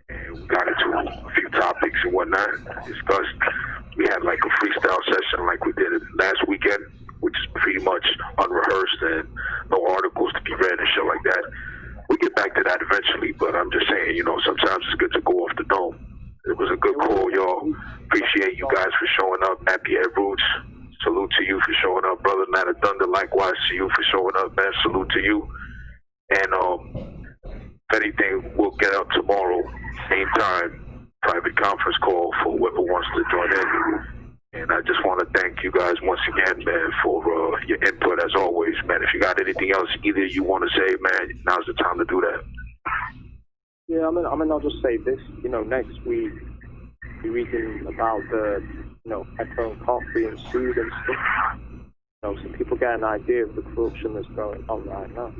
And we got into a few topics and whatnot, discussed. We had like a freestyle session like we did last weekend, which is pretty much unrehearsed and no articles to be read and shit like that. We'll get back to that eventually, but I'm just saying, sometimes it's good to go off the dome. It was a good call, y'all. Appreciate you guys for showing up. Nappy Head Roots, salute to you for showing up. Brother Night of Thunder, likewise to you for showing up, man. Salute to you. And if anything, we'll get up tomorrow, same time, private conference call for whoever wants to join in. And I just want to thank you guys once again, man, for your input as always, man. If you got anything else either you want to say, man, now's the time to do that. Yeah, I mean, I'll just say this. Next week we're reading about the, Echo and Coffee and Sued and stuff. So people get an idea of the corruption that's going on right now.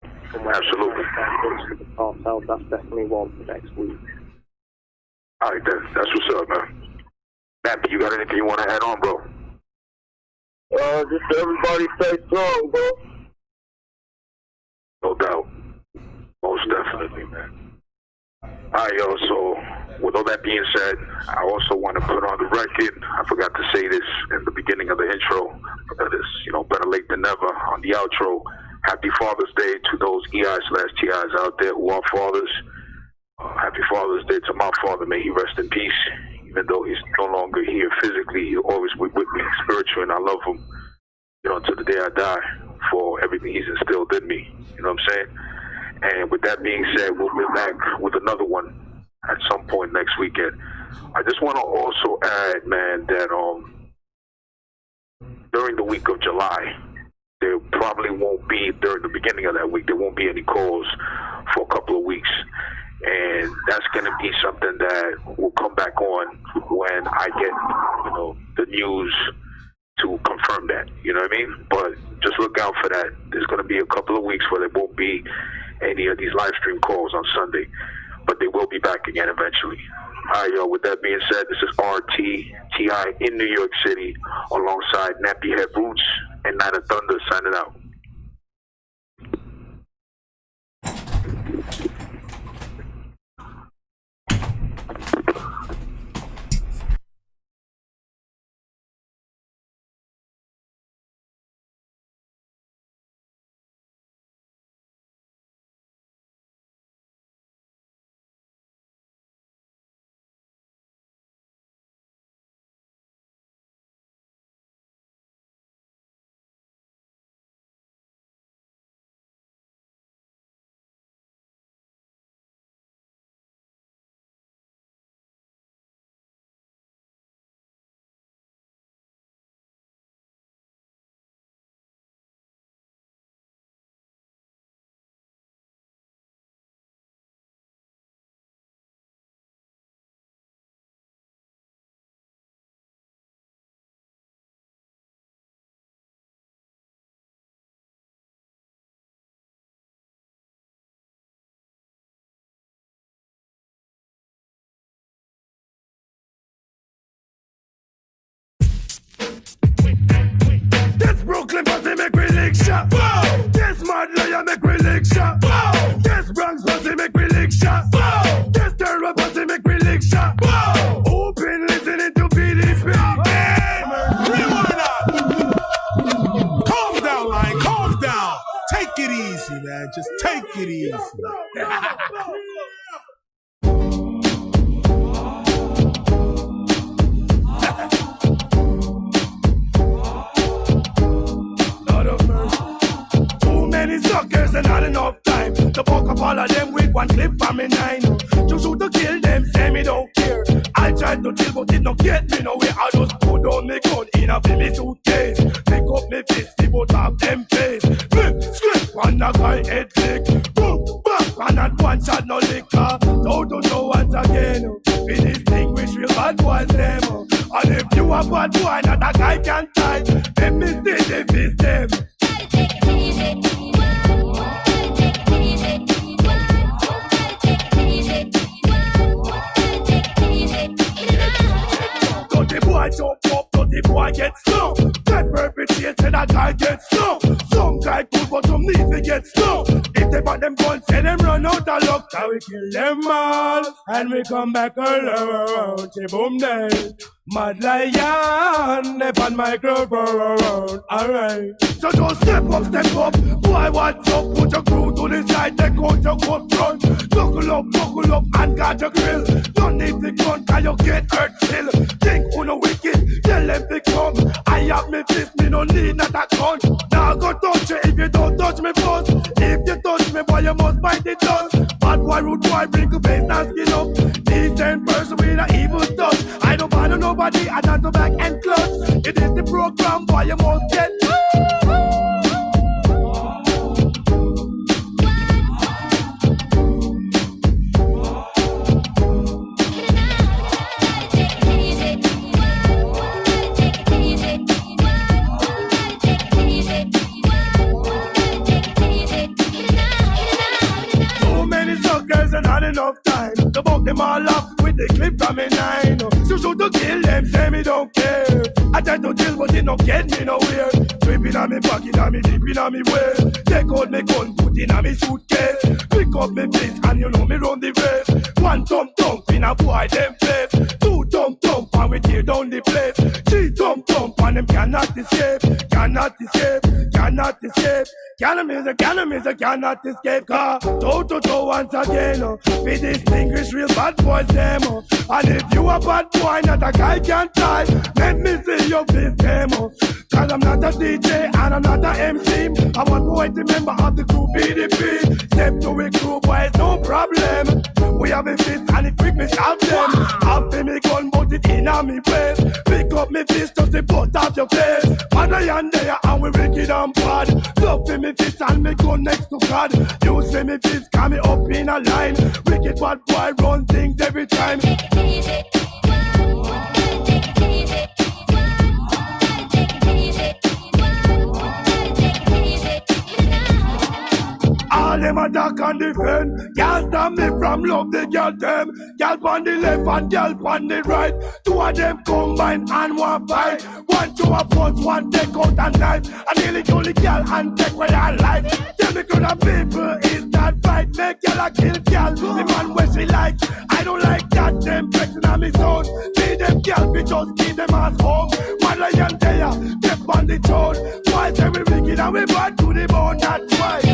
Absolutely. The cartel, that's definitely one for next week. All right, then. That's what's up, man. Nappy, you got anything you want to add on, bro? Just everybody stay strong, bro. No doubt. Most definitely, man. Alright, yo, so with all that being said, I also want to put on the record, I forgot to say this in the beginning of the intro, this, better late than never on the outro. Happy Father's Day to those EI/TIs out there who are fathers. Happy Father's Day to my father. May he rest in peace. Even though he's no longer here physically, he'll always be with me spiritually, and I love him, until the day I die for everything he's instilled in me. You know what I'm saying? And with that being said, we'll be back with another one at some point next weekend. I just want to also add, man, that during the week of July, there probably won't be, during the beginning of that week, there won't be any calls for a couple of weeks. And that's going to be something that will come back on when I get, the news to confirm that. You know what I mean? But just look out for that. There's going to be a couple of weeks where there won't be any of these live stream calls on Sunday. But they will be back again eventually. All right, yo, with that being said, this is RTTI in New York City alongside Nappy Head Roots and Night of Thunder signing out. This Brooklyn pussy make me lick shot. Whoa! This mad lion make me lick shot. Whoa! This Bronx pussy make me lick shot. Whoa! This terror pussy make me lick shot. Whoa! Open listening to BDP. Calm down, Lion. Calm down. Take it easy, man. Just take it easy. Suckers and not enough time to fuck up all of them with one clip from me 9. To shoot to kill them, say me don't care. I tried to chill, but it don't get me nowhere. I just put on me gun in a me suitcase. Pick up me fist, the both of them face. Flip, script, one a guy head flick. Boom, back, and at one shot no liquor. So once again, we distinguish real bad boys them. And if you a bad boy, not a guy can tie. Let me see the fist them. Gotta take it easy. Boy jump up, dirty boy get slow. That perpetrated a guy get slow. Some guy cool, but some need to get slow. If they bought them guns, say them run out of luck. Now we kill them all, and we come back alone. Boom day, mad lion, they on microphone. Alright, so just step up. Boy, what's up? Put your crew to the side, take out your coat front. Buckle up, and guard your grill. Don't need the gun, cause you get hurt still. Think who no wicked, tell them to come. I have me fist, me no need not a gun. Now go touch you if you don't touch me first. If you touch me, boy, you must bite the dust. Bad boy, rude boy, bring a face and skin up. Decent person with an evil touch. I don't bother nobody, I dance to back and clutch. It is the program, boy, you must get. Too many suckers and not enough time To buck them all up with the clip from me 9. So shoot to kill them, say me don't care. I try to chill but it don't get me nowhere. Dripping on me pocket and me dipping on me waist. Take out me gun, put in on me suitcase. Pick up me fist and you know me run the race. One thump thump in a boy them face. Two thump thump and we tear down the place. Three thump thump and them cannot escape. Cannot escape, cannot escape. Cannot escape. Car toe to toe once again. We distinguish real bad boys them. And if you a bad boy, not a guy can tie. Let me see your face demo. Cause I'm not a DJ and I'm not a MC. I want boy to member of the crew BDP. Step to a crew boys, no problem. We have a fist and it quick me shout them. Have me gun but it in on me place. Pick up me fist just to put out your face. Man I and there and we wicked and bad. Love for me fist and me gun next to God. You see me fist come me up in a line. Wicked bad boy run things every time. Take it easy. Take it easy. Take it easy. Take it easy. All them attack and defend. Can't stop me from love the girl them. Girl on the left and girl on the right. Two of them combine and one fight. One to a punch, one take out a knife. I nearly kill the girl and take what I like. Tell me good people is that right. Make girl a kill girl. The man where she like. I don't like that them flexing on me zone. See them girl we just keep them as home. One lion there, step on the throne. Why say we wicked and we bad to the bone, that's why.